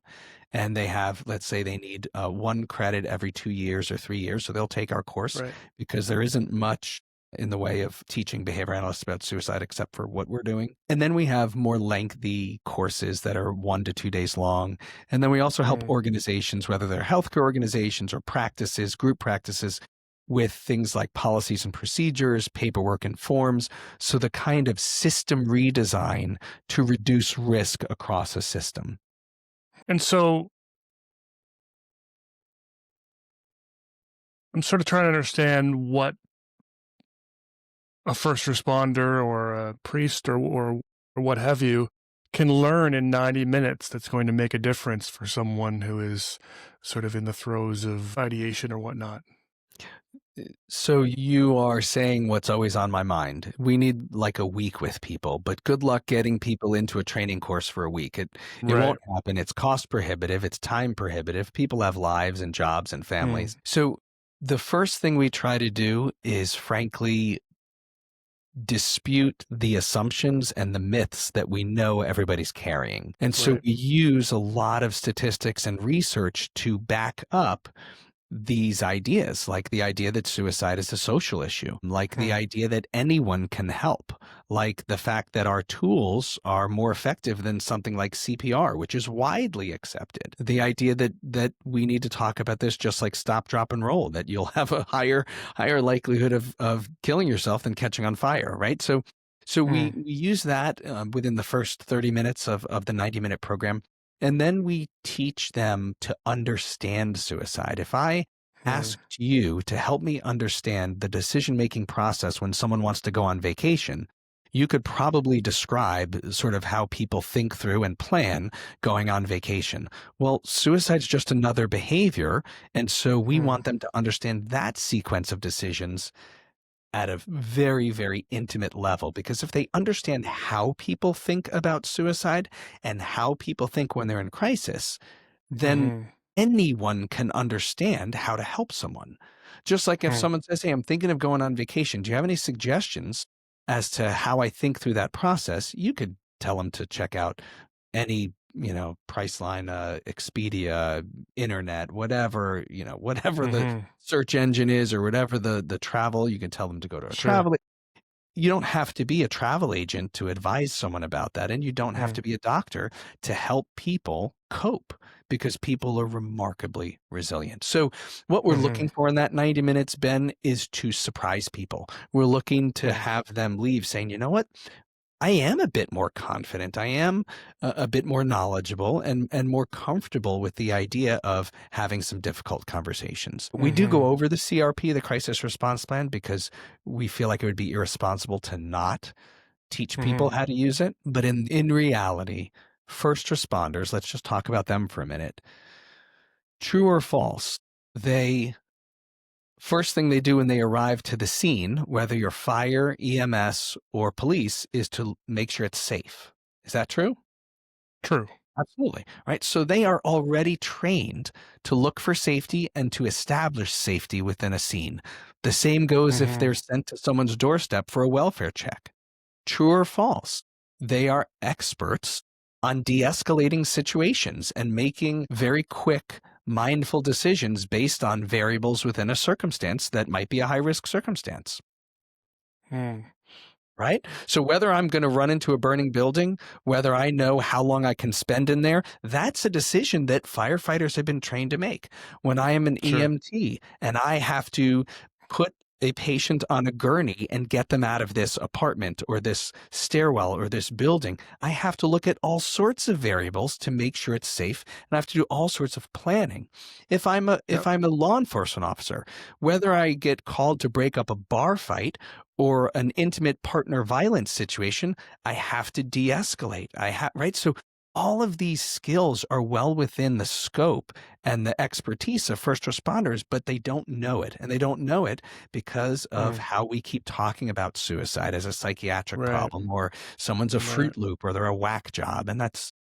And they have, let's say they need 1 credit every 2 years or 3 years. So they'll take our course because there isn't much in the way of teaching behavior analysts about suicide except for what we're doing. And then we have more lengthy courses that are 1 to 2 days long. And then we also help organizations, whether they're healthcare organizations or practices, group practices, with things like policies and procedures, paperwork and forms. So the kind of system redesign to reduce risk across a system. And so I'm sort of trying to understand what a first responder or a priest or what have you can learn in 90 minutes that's going to make a difference for someone who is sort of in the throes of ideation or whatnot. So you are saying what's always on my mind. We need like a week with people, but good luck getting people into a training course for a week. It won't happen. It's cost prohibitive. It's time prohibitive. People have lives and jobs and families. So the first thing we try to do is frankly dispute the assumptions and the myths that we know everybody's carrying. And so we use a lot of statistics and research to back up these ideas, like the idea that suicide is a social issue, like the idea that anyone can help, like the fact that our tools are more effective than something like CPR, which is widely accepted. The idea that we need to talk about this just like stop, drop, and roll, that you'll have a higher likelihood of killing yourself than catching on fire, right? So we use that within the first 30 minutes of the 90-minute program. And then we teach them to understand suicide. If I asked you to help me understand the decision-making process when someone wants to go on vacation, you could probably describe sort of how people think through and plan going on vacation. Well, suicide's just another behavior. And so we want them to understand that sequence of decisions at a very, very intimate level, because if they understand how people think about suicide and how people think when they're in crisis, then anyone can understand how to help someone. Just like if someone says, hey, I'm thinking of going on vacation, do you have any suggestions as to how I think through that process? You could tell them to check out any Priceline, Expedia, internet, whatever, whatever the search engine is, or whatever the travel, you can tell them to go to a travel. You don't have to be a travel agent to advise someone about that. And you don't have to be a doctor to help people cope, because people are remarkably resilient. So what we're looking for in that 90 minutes, Ben, is to surprise people. We're looking to have them leave saying, you know what? I am a bit more confident. I am a bit more knowledgeable and more comfortable with the idea of having some difficult conversations. We do go over the CRP, the crisis response plan, because we feel like it would be irresponsible to not teach people how to use it. But in reality, first responders, let's just talk about them for a minute. True or false, first thing they do when they arrive to the scene, whether you're fire, EMS, or police, is to make sure it's safe. Is that true? True. Absolutely. Right. So they are already trained to look for safety and to establish safety within a scene. The same goes if they're sent to someone's doorstep for a welfare check. True or false? They are experts on de-escalating situations and making very quick, mindful decisions based on variables within a circumstance that might be a high-risk circumstance. Right? So whether I'm going to run into a burning building, whether I know how long I can spend in there, that's a decision that firefighters have been trained to make. When I am an EMT and I have to put a patient on a gurney and get them out of this apartment or this stairwell or this building, I have to look at all sorts of variables to make sure it's safe, and I have to do all sorts of planning. If I'm a law enforcement officer, whether I get called to break up a bar fight or an intimate partner violence situation, I have to de-escalate. Right? So all of these skills are well within the scope and the expertise of first responders, but they don't know it. And they don't know it because of how we keep talking about suicide as a psychiatric problem, or someone's a Fruit Loop, or they're a whack job. And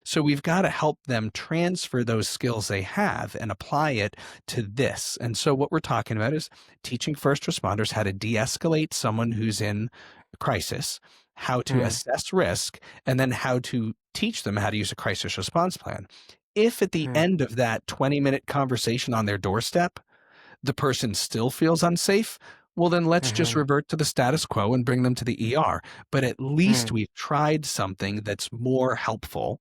so we've got to help them transfer those skills they have and apply it to this. And so what we're talking about is teaching first responders how to de-escalate someone who's in a crisis, how to assess risk, and then how to teach them how to use a crisis response plan. If at the end of that 20-minute conversation on their doorstep, the person still feels unsafe, well, then let's just revert to the status quo and bring them to the ER. But at least we've tried something that's more helpful,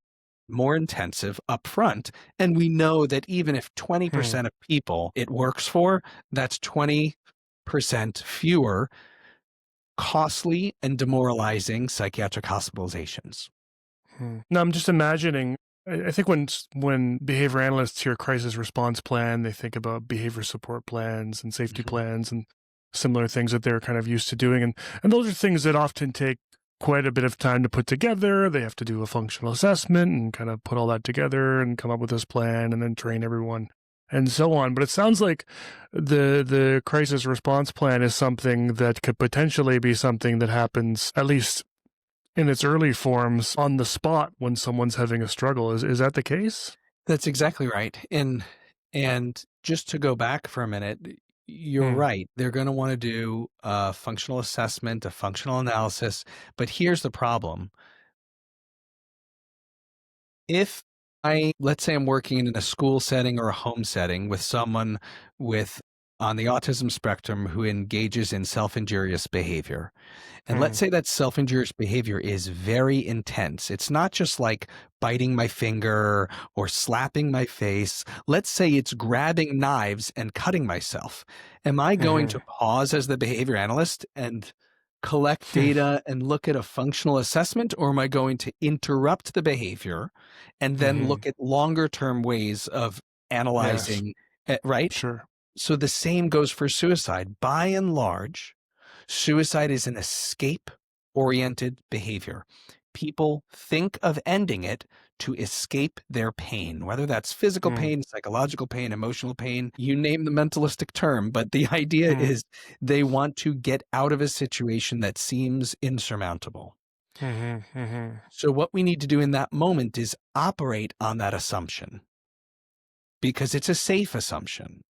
more intensive up front. And we know that even if 20% of people it works for, that's 20% fewer costly and demoralizing psychiatric hospitalizations. Now, I'm just imagining, I think when behavior analysts hear crisis response plan, they think about behavior support plans and safety plans and similar things that they're kind of used to doing. And those are things that often take quite a bit of time to put together. They have to do a functional assessment and kind of put all that together and come up with this plan and then train everyone and so on. But it sounds like the crisis response plan is something that could potentially be something that happens, at least in its early forms, on the spot when someone's having a struggle. Is that the case? That's exactly right. And just to go back for a minute, you're right. They're going to want to do a functional assessment, a functional analysis. But here's the problem. If let's say I'm working in a school setting or a home setting with someone on the autism spectrum who engages in self-injurious behavior. And let's say that self-injurious behavior is very intense. It's not just like biting my finger or slapping my face. Let's say it's grabbing knives and cutting myself. Am I going to pause as the behavior analyst and collect data and look at a functional assessment, or am I going to interrupt the behavior and then look at longer term ways of analyzing, right? Sure. So the same goes for suicide. By and large, suicide is an escape-oriented behavior. People think of ending it to escape their pain, whether that's physical pain, psychological pain, emotional pain, you name the mentalistic term. But the idea is they want to get out of a situation that seems insurmountable. So what we need to do in that moment is operate on that assumption, because it's a safe assumption.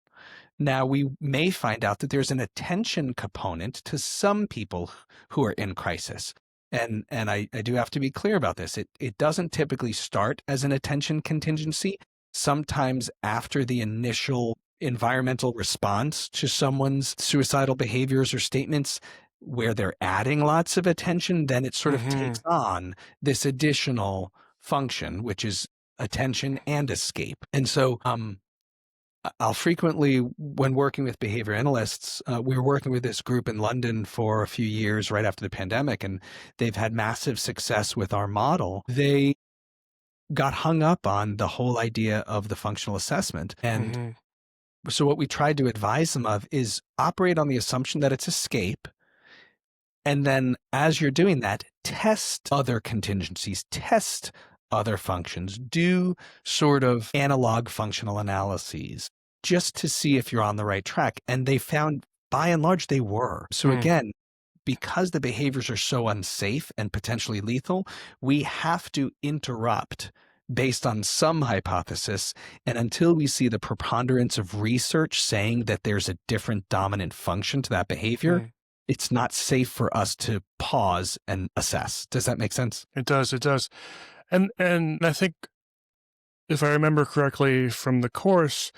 Now, we may find out that there's an attention component to some people who are in crisis. And I do have to be clear about this. It doesn't typically start as an attention contingency. Sometimes after the initial environmental response to someone's suicidal behaviors or statements, where they're adding lots of attention, then it sort of takes on this additional function, which is attention and escape. And so, I'll frequently, when working with behavior analysts, we were working with this group in London for a few years right after the pandemic, and they've had massive success with our model. They got hung up on the whole idea of the functional assessment. And so what we tried to advise them of is operate on the assumption that it's escape. And then as you're doing that, test other contingencies, test other functions, do sort of analog functional analyses just to see if you're on the right track. And they found, by and large, they were. So again, because the behaviors are so unsafe and potentially lethal, we have to interrupt based on some hypothesis. And until we see the preponderance of research saying that there's a different dominant function to that behavior, it's not safe for us to pause and assess. Does that make sense? It does. It does. And I think, if I remember correctly from the course,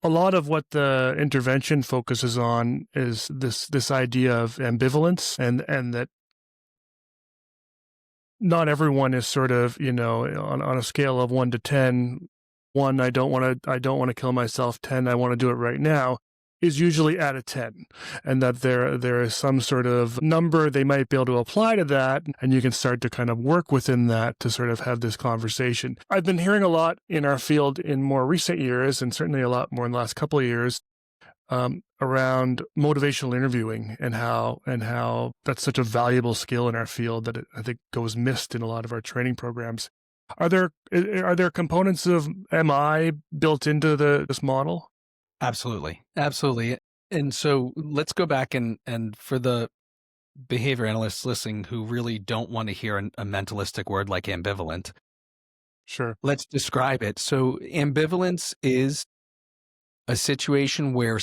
a lot of what the intervention focuses on is this idea of ambivalence, and that not everyone is sort of, on a scale of 1 to 10. 1, I don't want to kill myself. 10, I want to do it right now. is usually at a 10, and that there is some sort of number they might be able to apply to that, and you can start to kind of work within that to sort of have this conversation. I've been hearing a lot in our field in more recent years, and certainly a lot more in the last couple of years, around motivational interviewing and how that's such a valuable skill in our field that I think goes missed in a lot of our training programs. Are there components of MI built into this model? Absolutely. Absolutely. And so let's go back and for the behavior analysts listening who really don't want to hear a mentalistic word like ambivalent. Sure. Let's describe it. So ambivalence is a situation where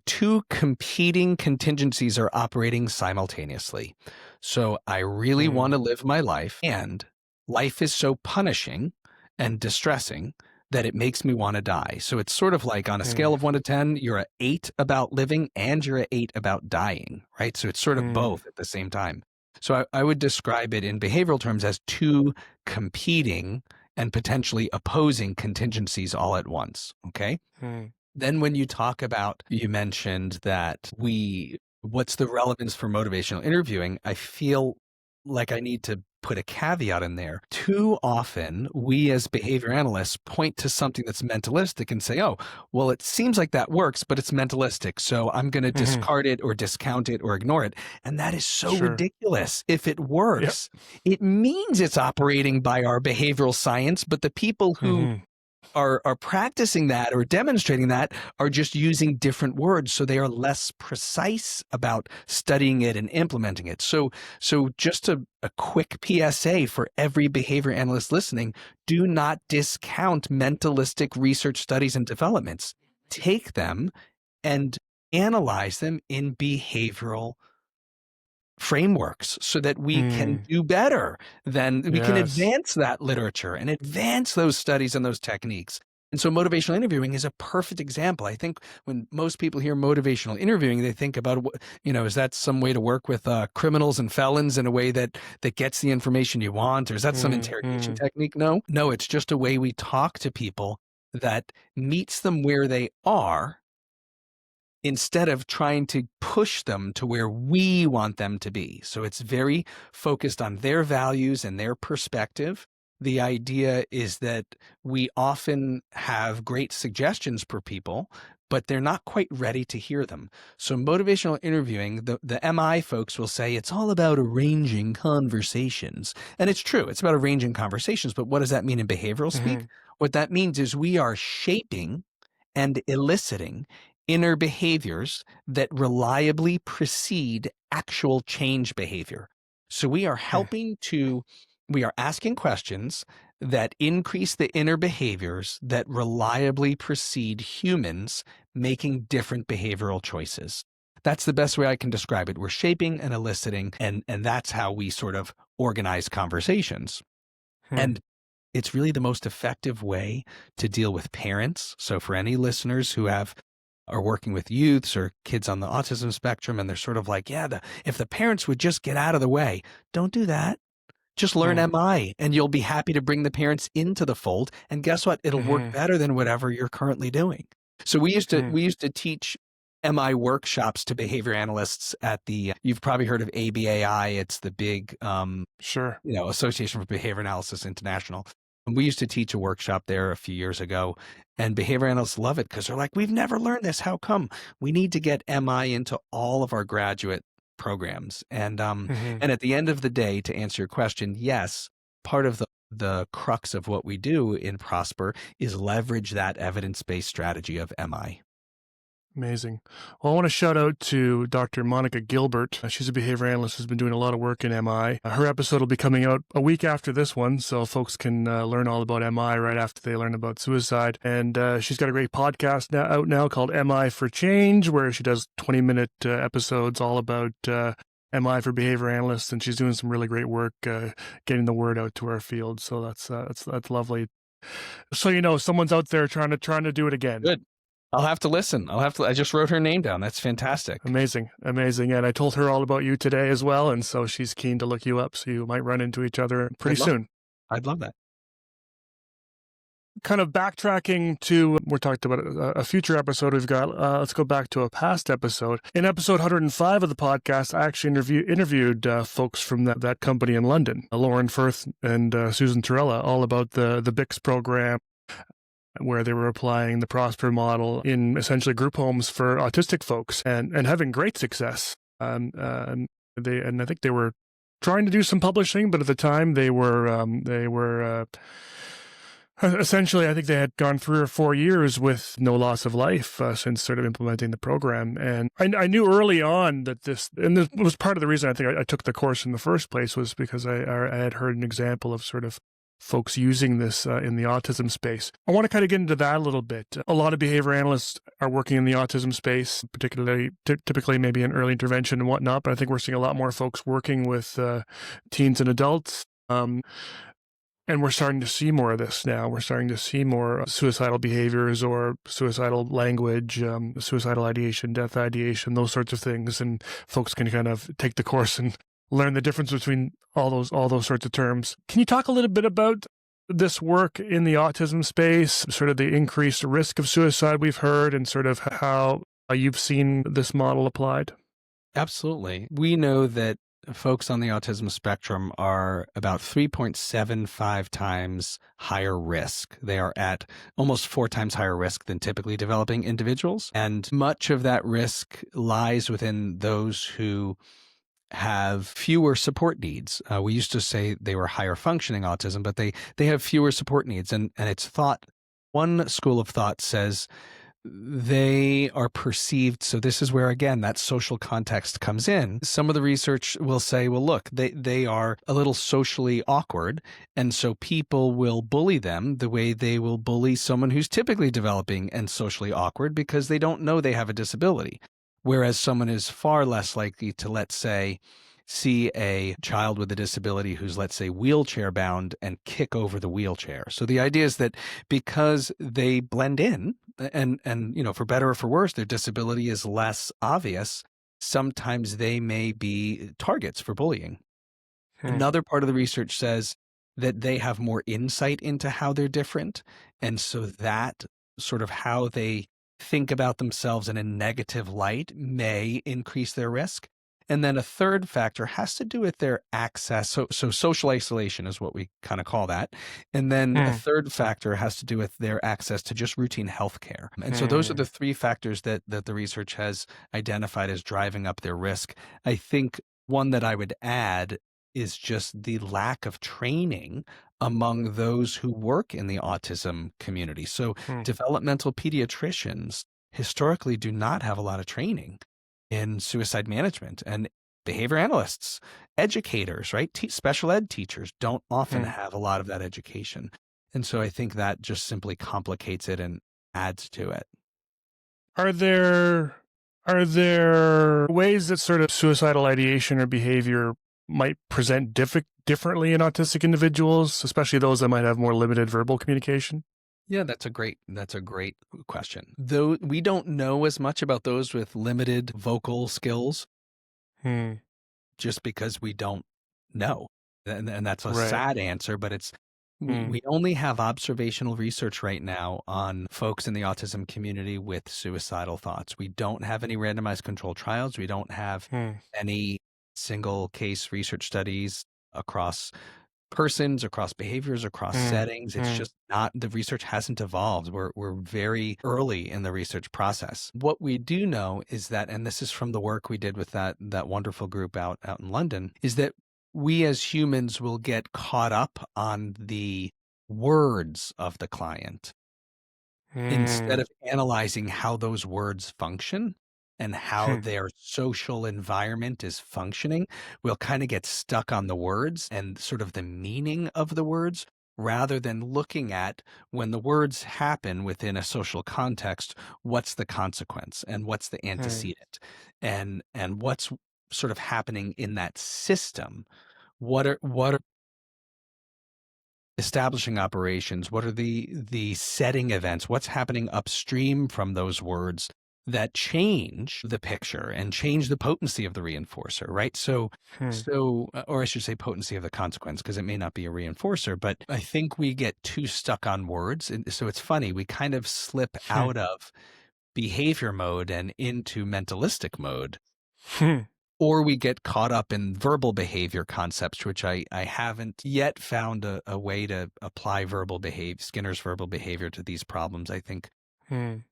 two competing contingencies are operating simultaneously. So I really want to live my life, and life is so punishing and distressing that it makes me want to die. So it's sort of like on a scale of 1 to 10, you're an 8 about living and you're an 8 about dying, right? So it's sort of both at the same time. So I would describe it in behavioral terms as two competing and potentially opposing contingencies all at once, okay? Then when you talk about, you mentioned that what's the relevance for motivational interviewing? I feel like I need to put a caveat in there. Too often, we as behavior analysts point to something that's mentalistic and say, oh, well, it seems like that works, but it's mentalistic, so I'm going to discard it or discount it or ignore it. And that is so ridiculous. If it works, it means it's operating by our behavioral science, but the people who are practicing that or demonstrating that are just using different words, so they are less precise about studying it and implementing it. So just a quick PSA for every behavior analyst listening: do not discount mentalistic research studies and developments. Take them and analyze them in behavioral frameworks so that we can do better, then we can advance that literature and advance those studies and those techniques. And so motivational interviewing is a perfect example. I think when most people hear motivational interviewing, they think about, is that some way to work with criminals and felons in a way that gets the information you want? Or is that some interrogation technique? No, it's just a way we talk to people that meets them where they are, instead of trying to push them to where we want them to be. So it's very focused on their values and their perspective. The idea is that we often have great suggestions for people, but they're not quite ready to hear them. So motivational interviewing, the MI folks will say it's all about arranging conversations. And it's true, it's about arranging conversations, but what does that mean in behavioral speak? What that means is we are shaping and eliciting inner behaviors that reliably precede actual change behavior. So we are we are asking questions that increase the inner behaviors that reliably precede humans making different behavioral choices. That's the best way I can describe it. We're shaping and eliciting, and that's how we sort of organize conversations. And it's really the most effective way to deal with parents. So for any listeners who are working with youths or kids on the autism spectrum, and they're sort of like, if the parents would just get out of the way, don't do that. Just learn MI, and you'll be happy to bring the parents into the fold. And guess what? It'll work better than whatever you're currently doing. So we used to teach MI workshops to behavior analysts at you've probably heard of ABAI. It's the big, Association for Behavior Analysis International. And we used to teach a workshop there a few years ago, and behavior analysts love it because they're like, we've never learned this. How come? We need to get MI into all of our graduate programs. And and at the end of the day, to answer your question, yes, part of the crux of what we do in Prosper is leverage that evidence-based strategy of MI. Amazing. Well, I want to shout out to Dr. Monica Gilbert. She's a behavior analyst who's been doing a lot of work in MI. Her episode will be coming out a week after this one, so folks can learn all about MI right after they learn about suicide. And she's got a great podcast out now called MI for Change, where she does 20-minute episodes all about MI for behavior analysts, and she's doing some really great work getting the word out to our field. So that's lovely. So someone's out there trying to do it again. Good. I'll have to listen. I just wrote her name down. That's fantastic. Amazing. And I told her all about you today as well. And so she's keen to look you up. So you might run into each other pretty soon. I'd love that. kind of backtracking to, we're talking about a future episode we've got. Let's go back to a past episode. In episode 105 of the podcast, I actually interviewed folks from that company in London, Lauren Firth and Susan Torella, all about the BICS program, where they were applying the Prosper model in essentially group homes for autistic folks and having great success. And I think they were trying to do some publishing, but at the time they were essentially, I think they had gone 3 or 4 years with no loss of life since sort of implementing the program. And I knew early on that this was part of the reason I think I took the course in the first place, was because I had heard an example of sort of folks using this in the autism space. I want to kind of get into that a little bit. A lot of behavior analysts are working in the autism space, particularly, typically maybe in early intervention and whatnot, but I think we're seeing a lot more folks working with teens and adults. And we're starting to see more of this now. We're starting to see more suicidal behaviors or suicidal language, suicidal ideation, death ideation, those sorts of things. And folks can kind of take the course and learn the difference between all those sorts of terms. Can you talk a little bit about this work in the autism space, sort of the increased risk of suicide we've heard, and sort of how you've seen this model applied? Absolutely. We know that folks on the autism spectrum are about 3.75 times higher risk. They are at almost 4 times higher risk than typically developing individuals. And much of that risk lies within those who have fewer support needs. We used to say they were higher functioning autism, but they have fewer support needs. And it's thought, one school of thought says they are perceived. So this is where, again, that social context comes in. Some of the research will say, well, look, they are a little socially awkward. And so people will bully them the way they will bully someone who's typically developing and socially awkward, because they don't know they have a disability. Whereas someone is far less likely to, let's say, see a child with a disability who's, let's say, wheelchair bound and kick over the wheelchair. So the idea is that because they blend in and for better or for worse, their disability is less obvious, sometimes they may be targets for bullying. Another part of the research says that they have more insight into how they're different. And so that sort of how they think about themselves in a negative light may increase their risk. And then a third factor has to do with their access. So social isolation is what we kind of call that. And then a third factor has to do with their access to just routine health care. And so those are the 3 factors that the research has identified as driving up their risk. I think one that I would add is just the lack of training among those who work in the autism community. So developmental pediatricians historically do not have a lot of training in suicide management, and behavior analysts, educators, right? Special ed teachers don't often have a lot of that education. And so I think that just simply complicates it and adds to it. Are there ways that sort of suicidal ideation or behavior might present differently in autistic individuals, especially those that might have more limited verbal communication? Yeah, that's a great question. Though we don't know as much about those with limited vocal skills, just because we don't know. And that's a sad answer, but it's we only have observational research right now on folks in the autism community with suicidal thoughts. We don't have any randomized controlled trials. We don't have any single case research studies across persons, across behaviors, across settings. It's just not, the research hasn't evolved. We're very early in the research process. What we do know is that, and this is from the work we did with that wonderful group out in London, is that we as humans will get caught up on the words of the client instead of analyzing how those words function and how their social environment is functioning. We'll kind of get stuck on the words and sort of the meaning of the words, rather than looking at, when the words happen within a social context, what's the consequence and what's the antecedent and what's sort of happening in that system. What are establishing operations? What are the setting events? What's happening upstream from those words that change the picture and change the potency of the reinforcer, right? Or I should say potency of the consequence, because it may not be a reinforcer, but I think we get too stuck on words. And so it's funny, we kind of slip out of behavior mode and into mentalistic mode, or we get caught up in verbal behavior concepts, which I haven't yet found a way to apply Skinner's verbal behavior to these problems. I think, I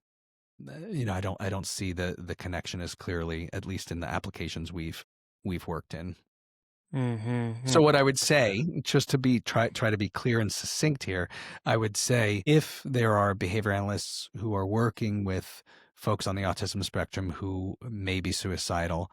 don't see the connection as clearly, at least in the applications we've worked in. So what I would say, just to try to be clear and succinct here, I would say if there are behavior analysts who are working with folks on the autism spectrum who may be suicidal,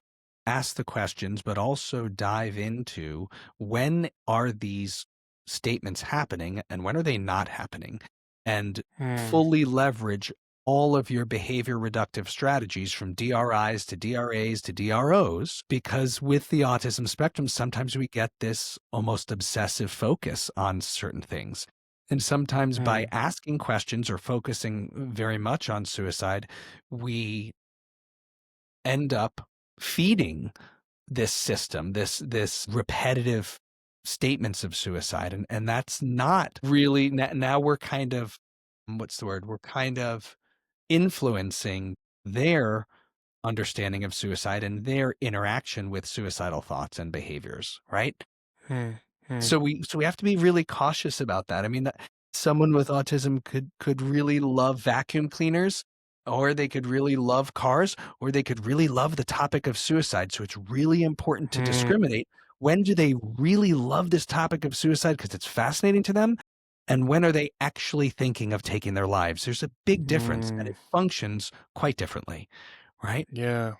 ask the questions, but also dive into when are these statements happening and when are they not happening, and fully leverage all of your behavior reductive strategies from DRIs to DRAs to DROs, because with the autism spectrum, sometimes we get this almost obsessive focus on certain things. And sometimes by asking questions or focusing very much on suicide, we end up feeding this system, this repetitive statements of suicide. And that's not really, now we're kind of, what's the word? We're kind of influencing their understanding of suicide and their interaction with suicidal thoughts and behaviors, right? So we have to be really cautious about that. I mean, someone with autism could really love vacuum cleaners, or they could really love cars, or they could really love the topic of suicide. So it's really important to discriminate. When do they really love this topic of suicide because it's fascinating to them? And when are they actually thinking of taking their lives? There's a big difference, and it functions quite differently, right? Yeah.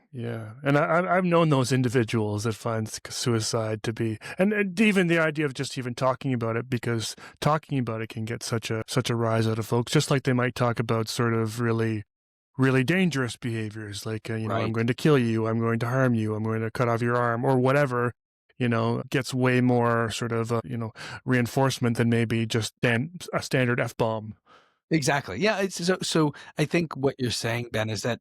And I've known those individuals that find suicide to be, and even the idea of just even talking about it, because talking about it can get such a rise out of folks, just like they might talk about sort of really, really dangerous behaviors, like, I'm going to kill you, I'm going to harm you, I'm going to cut off your arm, or whatever. Gets way more sort of, reinforcement than maybe just a standard F-bomb. Exactly. Yeah. So I think what you're saying, Ben, is that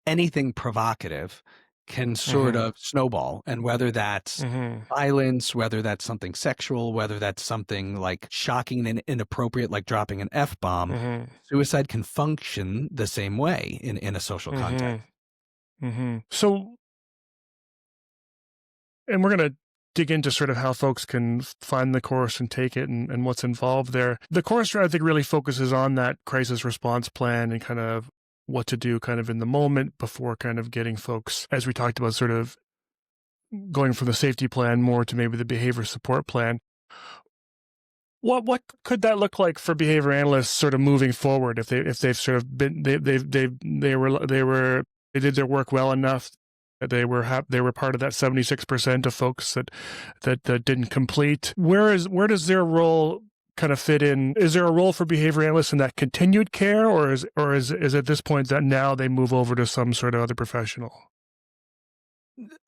anything provocative can sort of snowball. And whether that's violence, whether that's something sexual, whether that's something like shocking and inappropriate, like dropping an F-bomb, suicide can function the same way in a social context. So, and we're going to dig into sort of how folks can find the course and take it and what's involved there. The course, I think, really focuses on that crisis response plan and kind of what to do kind of in the moment before kind of getting folks, as we talked about, sort of going from the safety plan more to maybe the behavior support plan. What could that look like for behavior analysts sort of moving forward if they've sort of been they did their work well enough? They were part of that 76% of folks that didn't complete. Where does their role kind of fit in? Is there a role for behavior analysts in that continued care, or is at this point that now they move over to some sort of other professional?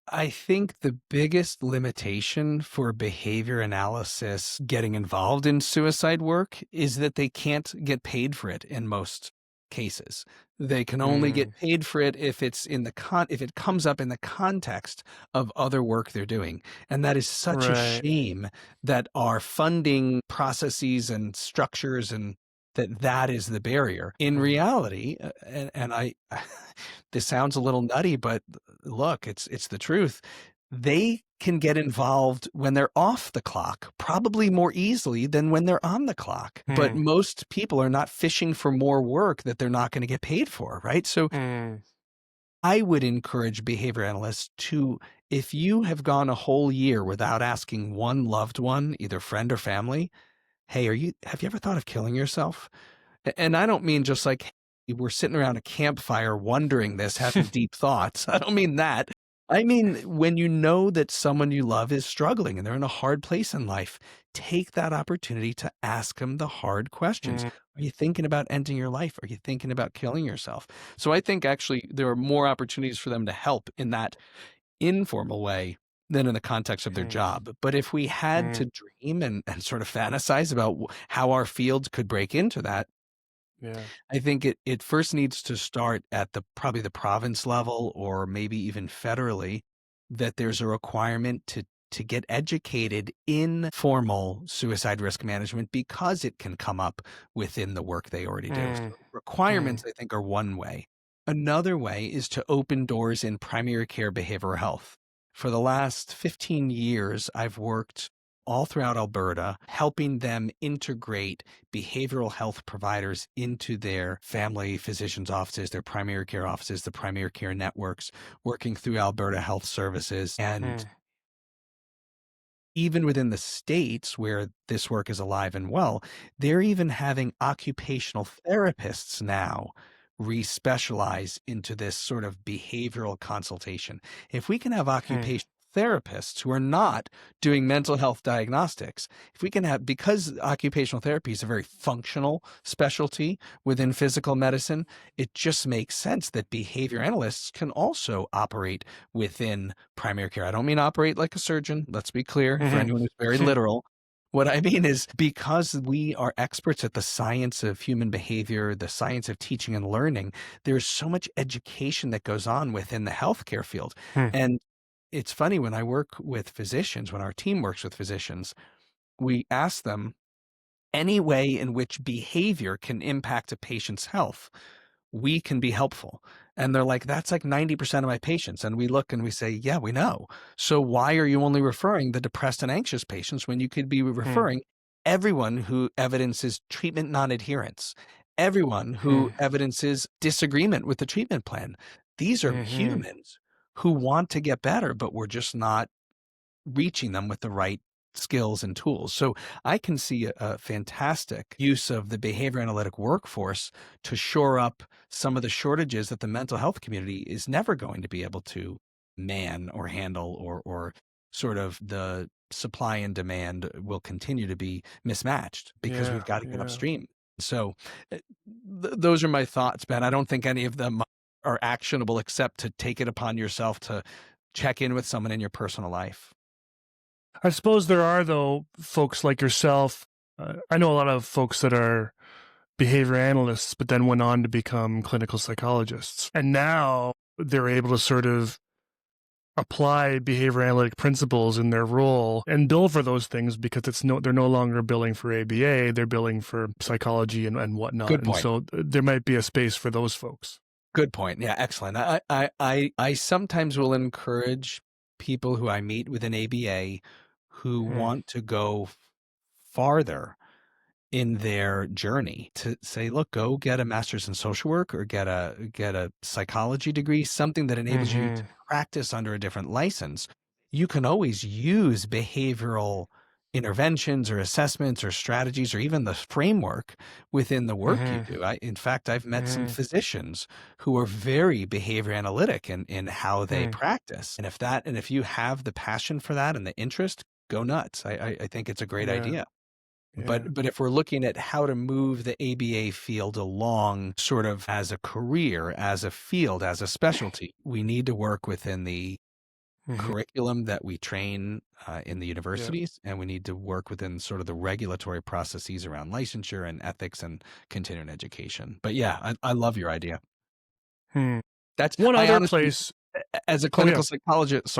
I think the biggest limitation for behavior analysis getting involved in suicide work is that they can't get paid for it in most cases. They can only get paid for it if it's if it comes up in the context of other work they're doing. And that is such a shame that our funding processes and structures and that is the barrier. In reality, and I this sounds a little nutty, but look, it's the truth. They can get involved when they're off the clock, probably more easily than when they're on the clock. But most people are not fishing for more work that they're not going to get paid for, right? So I would encourage behavior analysts to, if you have gone a whole year without asking one loved one, either friend or family, hey, have you ever thought of killing yourself? And I don't mean just like, hey, we're sitting around a campfire wondering this, having deep thoughts. I don't mean that. I mean, when you know that someone you love is struggling and they're in a hard place in life, take that opportunity to ask them the hard questions. Are you thinking about ending your life? Are you thinking about killing yourself? So I think actually there are more opportunities for them to help in that informal way than in the context of their job. But if we had to dream and sort of fantasize about how our field could break into that, Yeah. I think it first needs to start at probably the province level or maybe even federally, that there's a requirement to get educated in formal suicide risk management because it can come up within the work they already do. So requirements, I think, are one way. Another way is to open doors in primary care behavioral health. For the last 15 years, I've worked all throughout Alberta, helping them integrate behavioral health providers into their family physicians' offices, their primary care offices, the primary care networks, working through Alberta Health Services. And even within the states where this work is alive and well, they're even having occupational therapists now respecialize into this sort of behavioral consultation. If we can have occupational therapists who are not doing mental health diagnostics, if we can have, because occupational therapy is a very functional specialty within physical medicine, it just makes sense that behavior analysts can also operate within primary care. I don't mean operate like a surgeon, let's be clear, for anyone who's very literal. What I mean is, because we are experts at the science of human behavior, the science of teaching and learning, there's so much education that goes on within the healthcare field. And it's funny, when I work with physicians, when our team works with physicians, we ask them any way in which behavior can impact a patient's health, we can be helpful. And they're like, that's like 90% of my patients. And we look and we say, yeah, we know. So why are you only referring the depressed and anxious patients when you could be referring everyone who evidences treatment non-adherence, everyone who evidences disagreement with the treatment plan? These are humans who want to get better, but we're just not reaching them with the right skills and tools. So I can see a fantastic use of the behavior analytic workforce to shore up some of the shortages that the mental health community is never going to be able to man or handle, or sort of the supply and demand will continue to be mismatched because we've got to get upstream. So those are my thoughts, Ben. I don't think any of them are actionable except to take it upon yourself to check in with someone in your personal life. I suppose there are, though, folks like yourself. I know a lot of folks that are behavior analysts, but then went on to become clinical psychologists. And now they're able to sort of apply behavior analytic principles in their role and bill for those things, because they're no longer billing for ABA, they're billing for psychology and whatnot. Good point. And so there might be a space for those folks. Good point. Yeah, excellent. I sometimes will encourage people who I meet within ABA who want to go farther in their journey to say, look, go get a master's in social work or get a psychology degree, something that enables you to practice under a different license. You can always use behavioral interventions or assessments or strategies or even the framework within the work you do. In fact, I've met some physicians who are very behavior analytic in how they practice. And if you have the passion for that and the interest, go nuts. I think it's a great idea. But if we're looking at how to move the ABA field along sort of as a career, as a field, as a specialty, we need to work within the curriculum that we train in the universities, and we need to work within sort of the regulatory processes around licensure and ethics and continuing education. But yeah, I love your idea. That's one other honestly, place. As a clinical psychologist,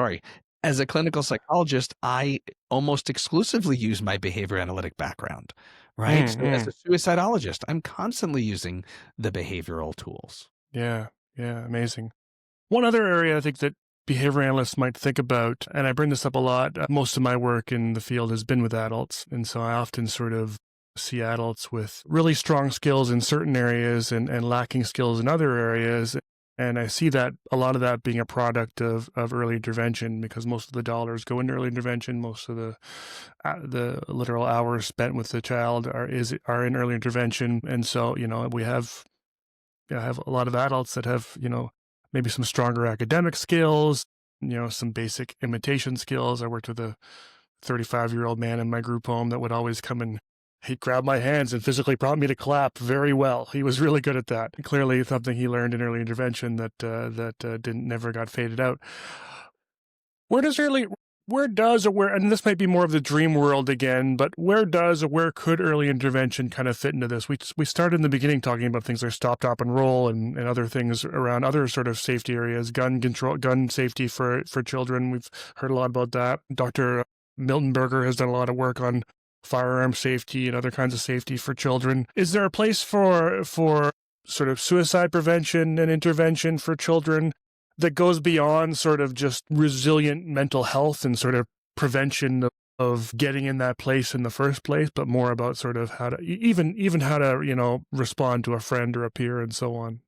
as a clinical psychologist, I almost exclusively use my behavior analytic background, right? So as a suicidologist, I'm constantly using the behavioral tools. Yeah, amazing. One other area I think that behavior analysts might think about, and I bring this up a lot, most of my work in the field has been with adults, and so I often sort of see adults with really strong skills in certain areas and lacking skills in other areas. And I see that a lot of that being a product of early intervention, because most of the dollars go into early intervention. Most of the literal hours spent with the child are in early intervention. And so, we have a lot of adults that have, maybe some stronger academic skills, some basic imitation skills. I worked with a 35-year-old man in my group home that would always come and he'd grab my hands and physically prompt me to clap very well. He was really good at that. Clearly something he learned in early intervention that never got faded out. Where does early where does or where, and this might be more of the dream world again, but where does or where could early intervention kind of fit into this? We started in the beginning talking about things like stop, drop, and roll and other things around other sort of safety areas, gun control, gun safety for children. We've heard a lot about that. Dr. Miltenberger has done a lot of work on firearm safety and other kinds of safety for children. Is there a place for sort of suicide prevention and intervention for children that goes beyond sort of just resilient mental health and sort of prevention of getting in that place in the first place, but more about sort of how to even how to, respond to a friend or a peer and so on?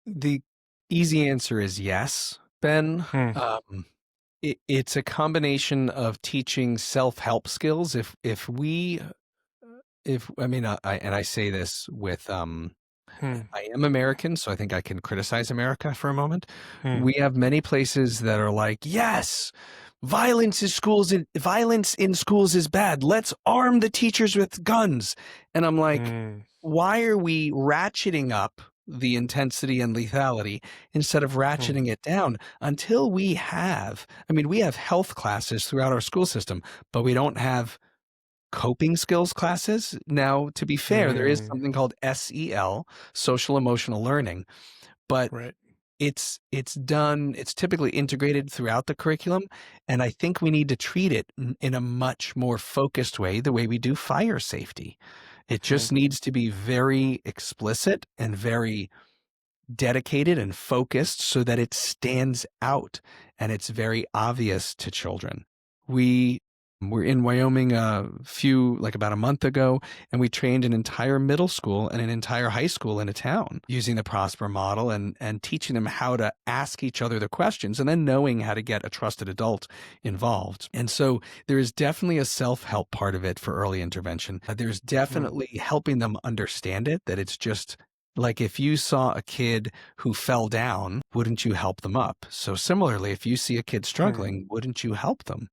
The easy answer is yes, Ben. It's a combination of teaching self-help skills. I say this with, I am American, so I think I can criticize America for a moment. We have many places that are like, yes, violence in schools is bad. Let's arm the teachers with guns. And I'm like, why are we ratcheting up the intensity and lethality instead of ratcheting it down until we have health classes throughout our school system, but we don't have coping skills classes. Now, to be fair, there is something called SEL, social emotional learning, but it's typically integrated throughout the curriculum. And I think we need to treat it in a much more focused way, the way we do fire safety. It just needs to be very explicit and very dedicated and focused so that it stands out and it's very obvious to children. We were in Wyoming about a month ago, and we trained an entire middle school and an entire high school in a town using the Prosper model and teaching them how to ask each other the questions and then knowing how to get a trusted adult involved. And so there is definitely a self-help part of it for early intervention. There's definitely helping them understand it, that it's just like if you saw a kid who fell down, wouldn't you help them up? So similarly, if you see a kid struggling, wouldn't you help them?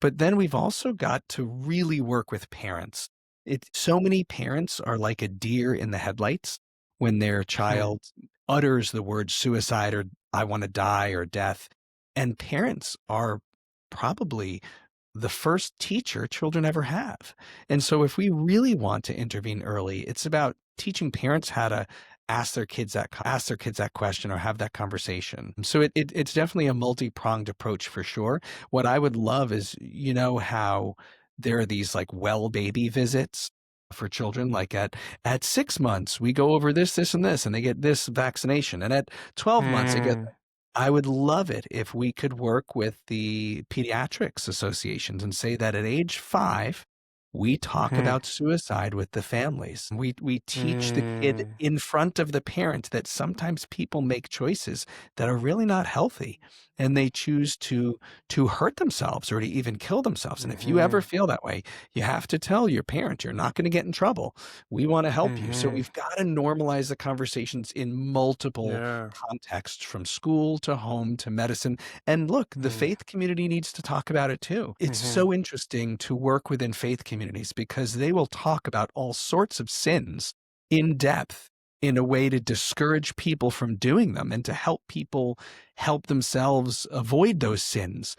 But then we've also got to really work with parents. So many parents are like a deer in the headlights when their child utters the word suicide or I want to die or death. And parents are probably the first teacher children ever have. And so if we really want to intervene early, it's about teaching parents how to ask their kids that question or have that conversation. So it's definitely a multi-pronged approach for sure. What I would love is, how there are these like well baby visits for children, like at 6 months, we go over this, and this, and they get this vaccination. And at 12 months, they get, I would love it if we could work with the pediatrics associations and say that at age 5, we talk about suicide with the families. We teach the kid in front of the parent that sometimes people make choices that are really not healthy and they choose to hurt themselves or to even kill themselves. And if you ever feel that way, you have to tell your parent, you're not going to get in trouble. We want to help you. So we've got to normalize the conversations in multiple contexts, from school to home to medicine. And look, the faith community needs to talk about it too. It's so interesting to work within faith communities because they will talk about all sorts of sins in depth in a way to discourage people from doing them and to help people help themselves avoid those sins.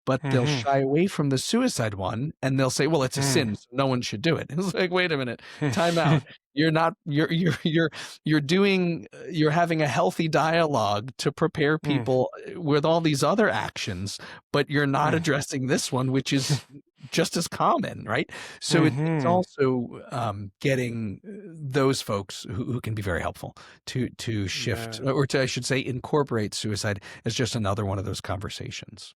But they'll shy away from the suicide one and they'll say, well, it's a sin, so no one should do it. It's like, wait a minute, time out. You're having a healthy dialogue to prepare people with all these other actions, but you're not addressing this one, which is just as common, right? So it's also getting those folks who can be very helpful to shift or to, I should say, incorporate suicide as just another one of those conversations.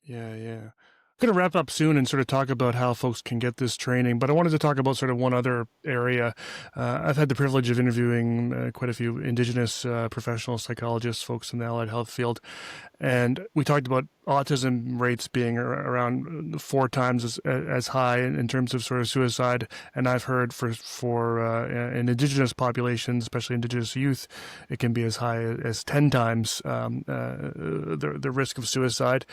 Yeah. I'm going to wrap up soon and sort of talk about how folks can get this training, but I wanted to talk about sort of one other area. I've had the privilege of interviewing quite a few Indigenous professional psychologists, folks in the allied health field, and we talked about autism rates being around 4 times as high in terms of sort of suicide, and I've heard for in Indigenous populations, especially Indigenous youth, it can be as high as 10 times the risk of suicide.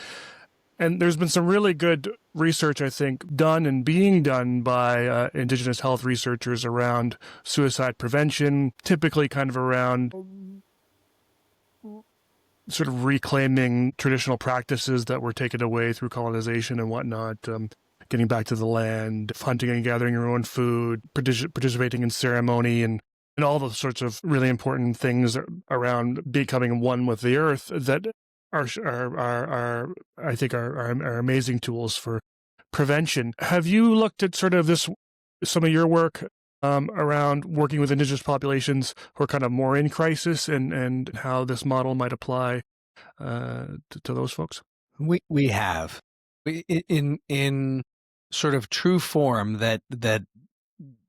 And there's been some really good research, I think, done and being done by Indigenous health researchers around suicide prevention, typically kind of around sort of reclaiming traditional practices that were taken away through colonization and whatnot, getting back to the land, hunting and gathering your own food, participating in ceremony, and all those sorts of really important things around becoming one with the earth that are I think are amazing tools for prevention. Have you looked at sort of some of your work around working with indigenous populations who are kind of more in crisis, and how this model might apply to those folks? We have in sort of true form that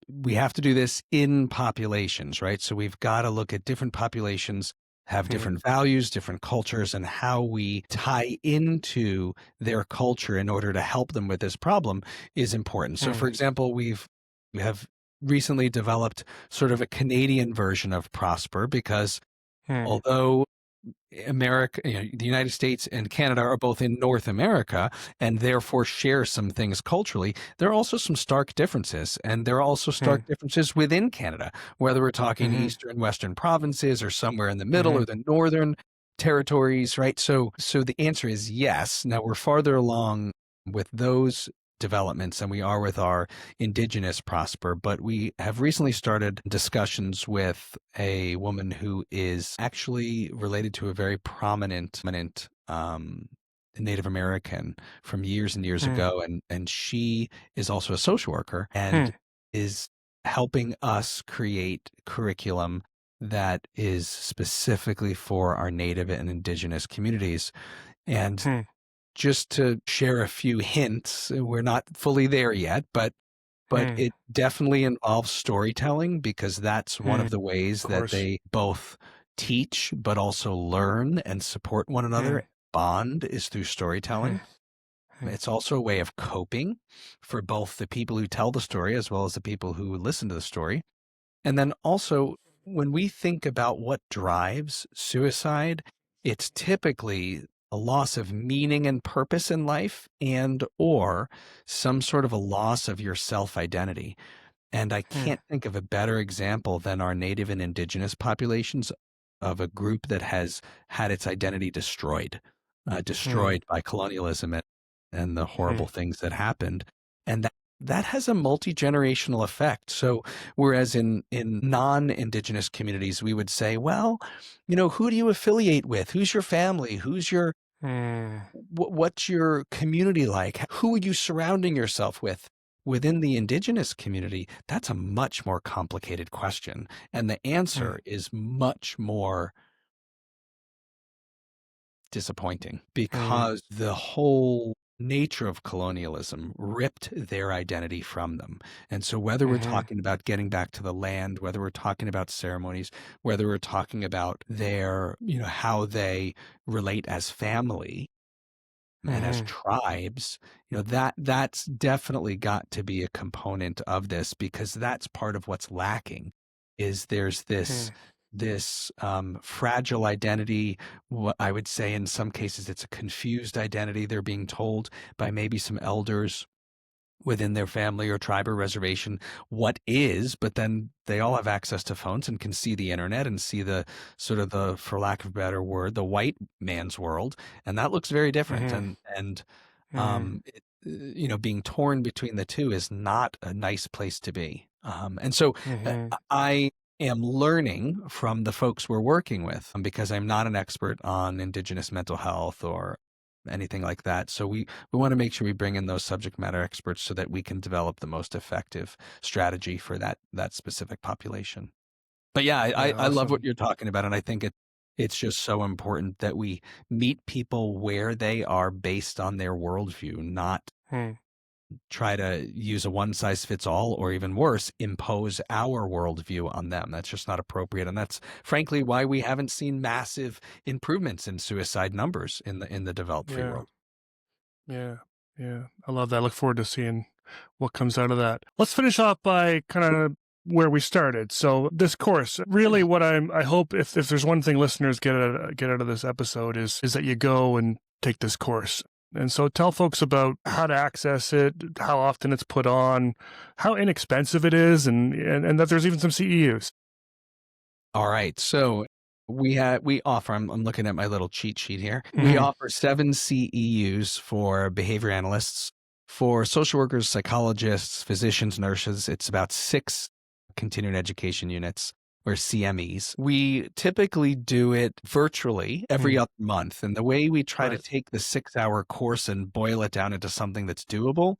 we have to do this in populations, right? So we've got to look at different populations, have different values, different cultures, and how we tie into their culture in order to help them with this problem is important. So for example, we have recently developed sort of a Canadian version of Prosper, because although America, the United States and Canada are both in North America and therefore share some things culturally, there are also some stark differences. And there are also stark differences within Canada, whether we're talking eastern, western provinces or somewhere in the middle or the northern territories, right? So the answer is yes. Now we're farther along with those developments than we are with our indigenous Prosper, but we have recently started discussions with a woman who is actually related to a very prominent Native American from years and years ago, and she is also a social worker and is helping us create curriculum that is specifically for our Native and indigenous communities. And just to share a few hints, we're not fully there yet, but it definitely involves storytelling, because that's one of the ways that they both teach but also learn and support one another. Bond is through storytelling. It's also a way of coping for both the people who tell the story as well as the people who listen to the story. And then also, when we think about what drives suicide, it's typically a loss of meaning and purpose in life, and or some sort of a loss of your self-identity. And I can't think of a better example than our Native and indigenous populations of a group that has had its identity destroyed by colonialism and the horrible things that happened. And that has a multi-generational effect. So whereas in non-indigenous communities, we would say, well, who do you affiliate with? Who's your family? Who's your, what's your community like? Who are you surrounding yourself with? Within the indigenous community, that's a much more complicated question. And the answer is much more disappointing, because the whole nature of colonialism ripped their identity from them. And so whether we're talking about getting back to the land, whether we're talking about ceremonies, whether we're talking about their, how they relate as family and as tribes, that's definitely got to be a component of this, because that's part of what's lacking. Is there's this fragile identity. What I would say in some cases, it's a confused identity. They're being told by maybe some elders within their family or tribe or reservation what is, but then they all have access to phones and can see the internet and see the sort of the, for lack of a better word, the white man's world. And that looks very different. Being torn between the two is not a nice place to be. And so I am learning from the folks we're working with, because I'm not an expert on indigenous mental health or anything like that. So we want to make sure we bring in those subject matter experts so that we can develop the most effective strategy for that specific population. But yeah, I love what you're talking about. And I think it's just so important that we meet people where they are based on their worldview, not try to use a one-size-fits-all, or even worse, impose our worldview on them. That's just not appropriate, and that's frankly why we haven't seen massive improvements in suicide numbers in the developed free world. Yeah, I love that. I look forward to seeing what comes out of that. Let's finish off by kind of where we started. So this course, really, what I hope, if there's one thing listeners get out of this episode, is that you go and take this course. And so tell folks about how to access it, how often it's put on, how inexpensive it is, and that there's even some CEUs. All right. So We offer, I'm looking at my little cheat sheet here. We Mhm. offer 7 CEUs for behavior analysts. For social workers, psychologists, physicians, nurses, it's about 6 continuing education units or CMEs. We typically do it virtually every other month. And the way we try to Right. take the 6-hour course and boil it down into something that's doable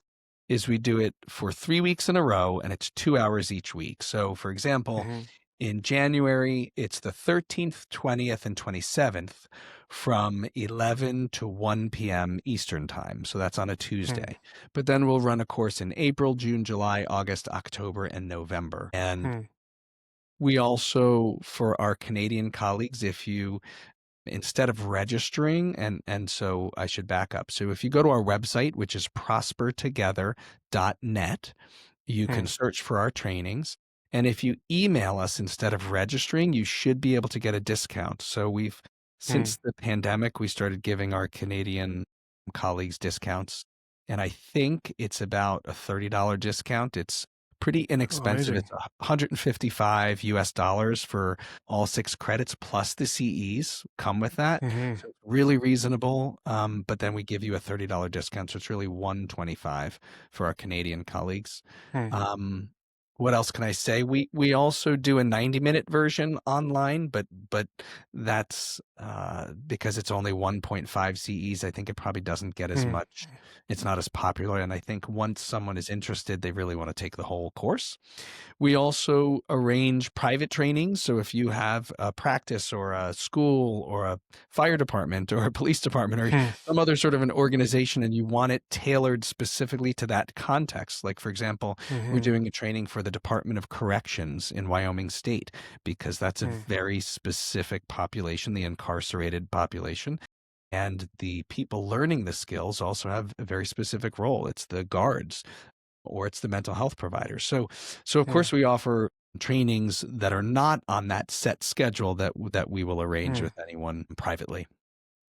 is we do it for 3 weeks in a row, and it's 2 hours each week. So for example, Mhm. in January, it's the 13th, 20th, and 27th from 11 to 1 p.m. Eastern Time. So that's on a Hmm. Tuesday. But then we'll run a course in April, June, July, August, October, and November. And Hmm. we also, for our Canadian colleagues, if you instead of registering, and so I should back up. So if you go to our website, which is prospertogether.net, you Hmm. can search for our trainings. And if you email us instead of registering, you should be able to get a discount. So Hmm. since the pandemic, we started giving our Canadian colleagues discounts. And I think it's about a $30 discount. It's pretty Oh, inexpensive. amazing. It's 155 US dollars for all 6 credits, plus the CEs come with that. Hmm. So it's really reasonable. But then we give you a $30 discount. So it's really 125 for our Canadian colleagues. Hmm. Um, what else can I say? We also do a 90-minute version online, but that's because it's only 1.5 CEs. I think it probably doesn't get as Hmm. much. It's not as popular. And I think once someone is interested, they really want to take the whole course. We also arrange private trainings. So if you have a practice or a school or a fire department or a police department or Hmm. some other sort of an organization and you want it tailored specifically to that context, like for example, we're Hmm. doing a training for the Department of Corrections in Wyoming State, because that's a Hmm. very specific population, the incarcerated population. And the people learning the skills also have a very specific role. It's the guards or it's the mental health provider. So of Hmm. course we offer trainings that are not on that set schedule that we will arrange Hmm. with anyone privately.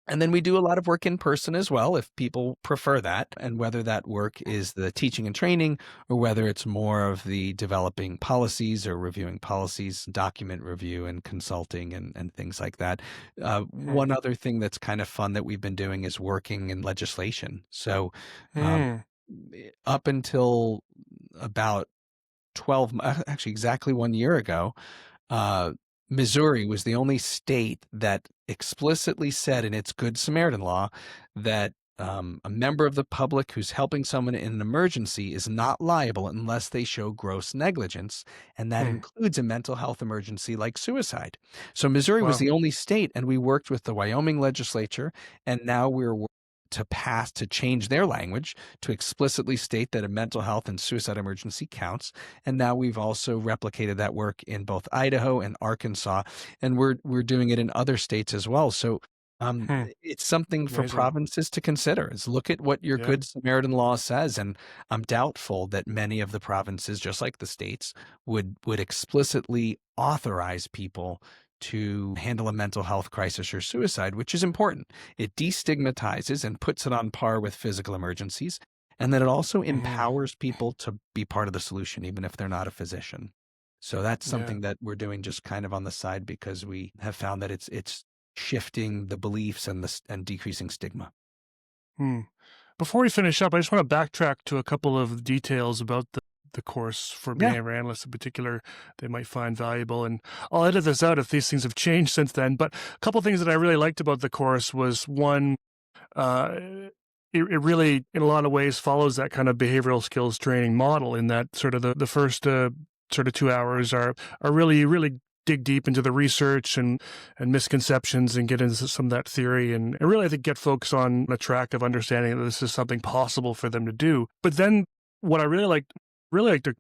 And then we do a lot of work in person as well, if people prefer that. And whether that work is the teaching and training, or whether it's more of the developing policies or reviewing policies, document review and consulting and things like that. Hmm. One other thing that's kind of fun that we've been doing is working in legislation. So um, Hmm. up until about 12, actually exactly 1 year ago, uh, Missouri was the only state that explicitly said in its Good Samaritan law that a member of the public who's helping someone in an emergency is not liable unless they show gross negligence, and that Hmm. includes a mental health emergency like suicide. So Missouri was Wow. the only state, and we worked with the Wyoming legislature, and now to change their language to explicitly state that a mental health and suicide emergency counts. And now we've also replicated that work in both Idaho and Arkansas, and we're doing it in other states as well. So Hmm. it's something for Amazing. provinces to consider, is look at what your Yeah. Good Samaritan law says. And I'm doubtful that many of the provinces, just like the states, would explicitly authorize people to handle a mental health crisis or suicide, which is important. It destigmatizes and puts it on par with physical emergencies. And then it also Hmm. empowers people to be part of the solution, even if they're not a physician. So that's Yeah. something that we're doing just kind of on the side, because we have found that it's shifting the beliefs and decreasing stigma. Hmm. Before we finish up, I just want to backtrack to a couple of details about the course for Yeah. behavior analysts in particular they might find valuable. And I'll edit this out if these things have changed since then. But a couple of things that I really liked about the course was one, uh, it really, in a lot of ways, follows that kind of behavioral skills training model in that sort of the first sort of 2 hours are really dig deep into the research and misconceptions and get into some of that theory and really, I think, get folks on a track of understanding that this is something possible for them to do. But then what I really liked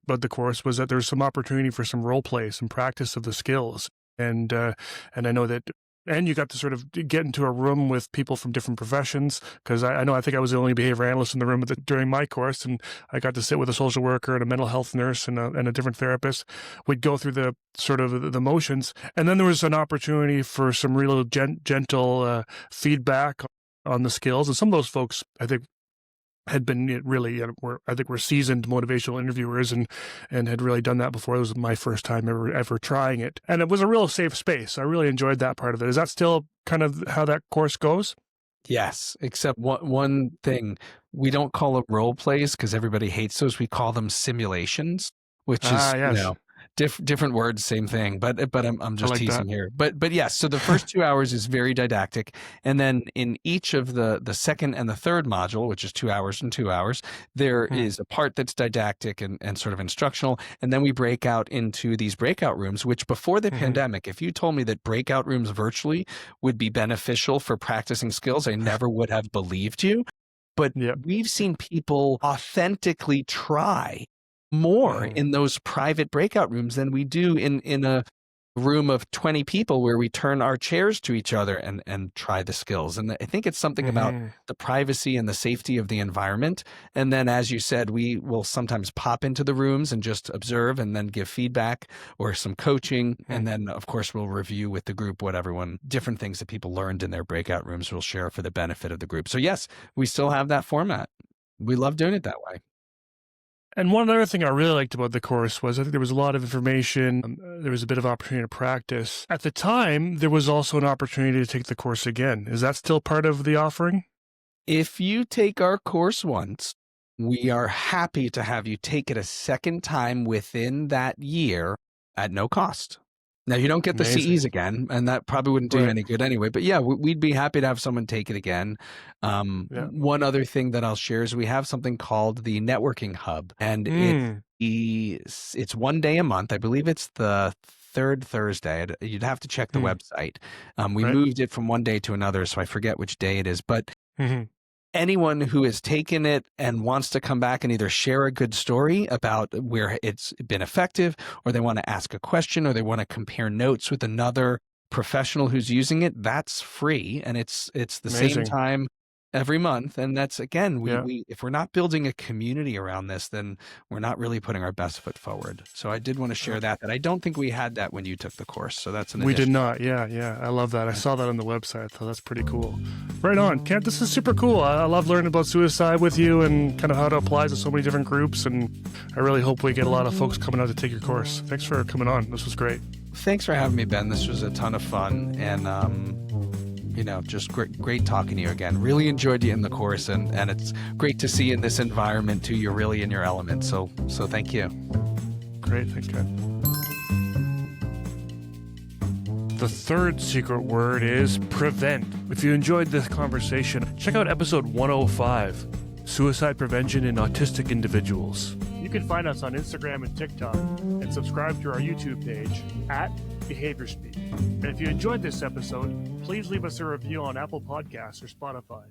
about the course was that there's some opportunity for some role play, some practice of the skills. And I know that, and you got to sort of get into a room with people from different professions, because I think I was the only behavior analyst in the room during my course, and I got to sit with a social worker and a mental health nurse and a different therapist. We'd go through the sort of the motions, and then there was an opportunity for some real gentle feedback on the skills, and some of those folks, I think, had been really, I think we're seasoned motivational interviewers and had really done that before. It was my first time ever trying it. And it was a real safe space. I really enjoyed that part of it. Is that still kind of how that course goes? Yes, except one thing. We don't call them role plays because everybody hates those. We call them simulations, which is, Yes. different words, same thing, but I'm just like teasing that. here. But yes, so the first 2 hours is very didactic. And then in each of the second and the third module, which is 2 hours and 2 hours, there is a part that's didactic and sort of instructional. And then we break out into these breakout rooms, which before the pandemic, if you told me that breakout rooms virtually would be beneficial for practicing skills, I never would have believed you. But we've seen people authentically try more in those private breakout rooms than we do in a room of 20 people where we turn our chairs to each other and try the skills. And I think it's something about the privacy and the safety of the environment. And then, as you said, we will sometimes pop into the rooms and just observe and then give feedback or some coaching. And then, of course, we'll review with the group what different things that people learned in their breakout rooms we'll share for the benefit of the group. So yes, we still have that format. We love doing it that way. And one other thing I really liked about the course was I think there was a lot of information. There was a bit of opportunity to practice. At the time, there was also an opportunity to take the course again. Is that still part of the offering? If you take our course once, we are happy to have you take it a second time within that year at no cost. Now, you don't get the CEs again, and that probably wouldn't do any good anyway. But yeah, we'd be happy to have someone take it again. One other thing that I'll share is we have something called the Networking Hub, and it's 1 day a month. I believe it's the third Thursday. You'd have to check the website. We moved it from one day to another, so I forget which day it is. But anyone who has taken it and wants to come back and either share a good story about where it's been effective, or they want to ask a question, or they want to compare notes with another professional who's using it, that's free. And it's the same time every month. And that's, again, we if we're not building a community around this, then we're not really putting our best foot forward. So I did want to share that I don't think we had that when you took the course. So that's an addition. We did not. Yeah. I love that. I saw that on the website, so that's pretty cool. Right on. Kent, this is super cool. I love learning about suicide with you and kind of how it applies to so many different groups. And I really hope we get a lot of folks coming out to take your course. Thanks for coming on. This was great. Thanks for having me, Ben. This was a ton of fun. And, just great talking to you again. Really enjoyed you in the course, and it's great to see you in this environment too. You're really in your element. So thank you. Great, thanks, Ken. The third secret word is prevent. If you enjoyed this conversation, check out episode 105, Suicide Prevention in Autistic Individuals. You can find us on Instagram and TikTok, and subscribe to our YouTube page at Behavior Speak. And if you enjoyed this episode, please leave us a review on Apple Podcasts or Spotify.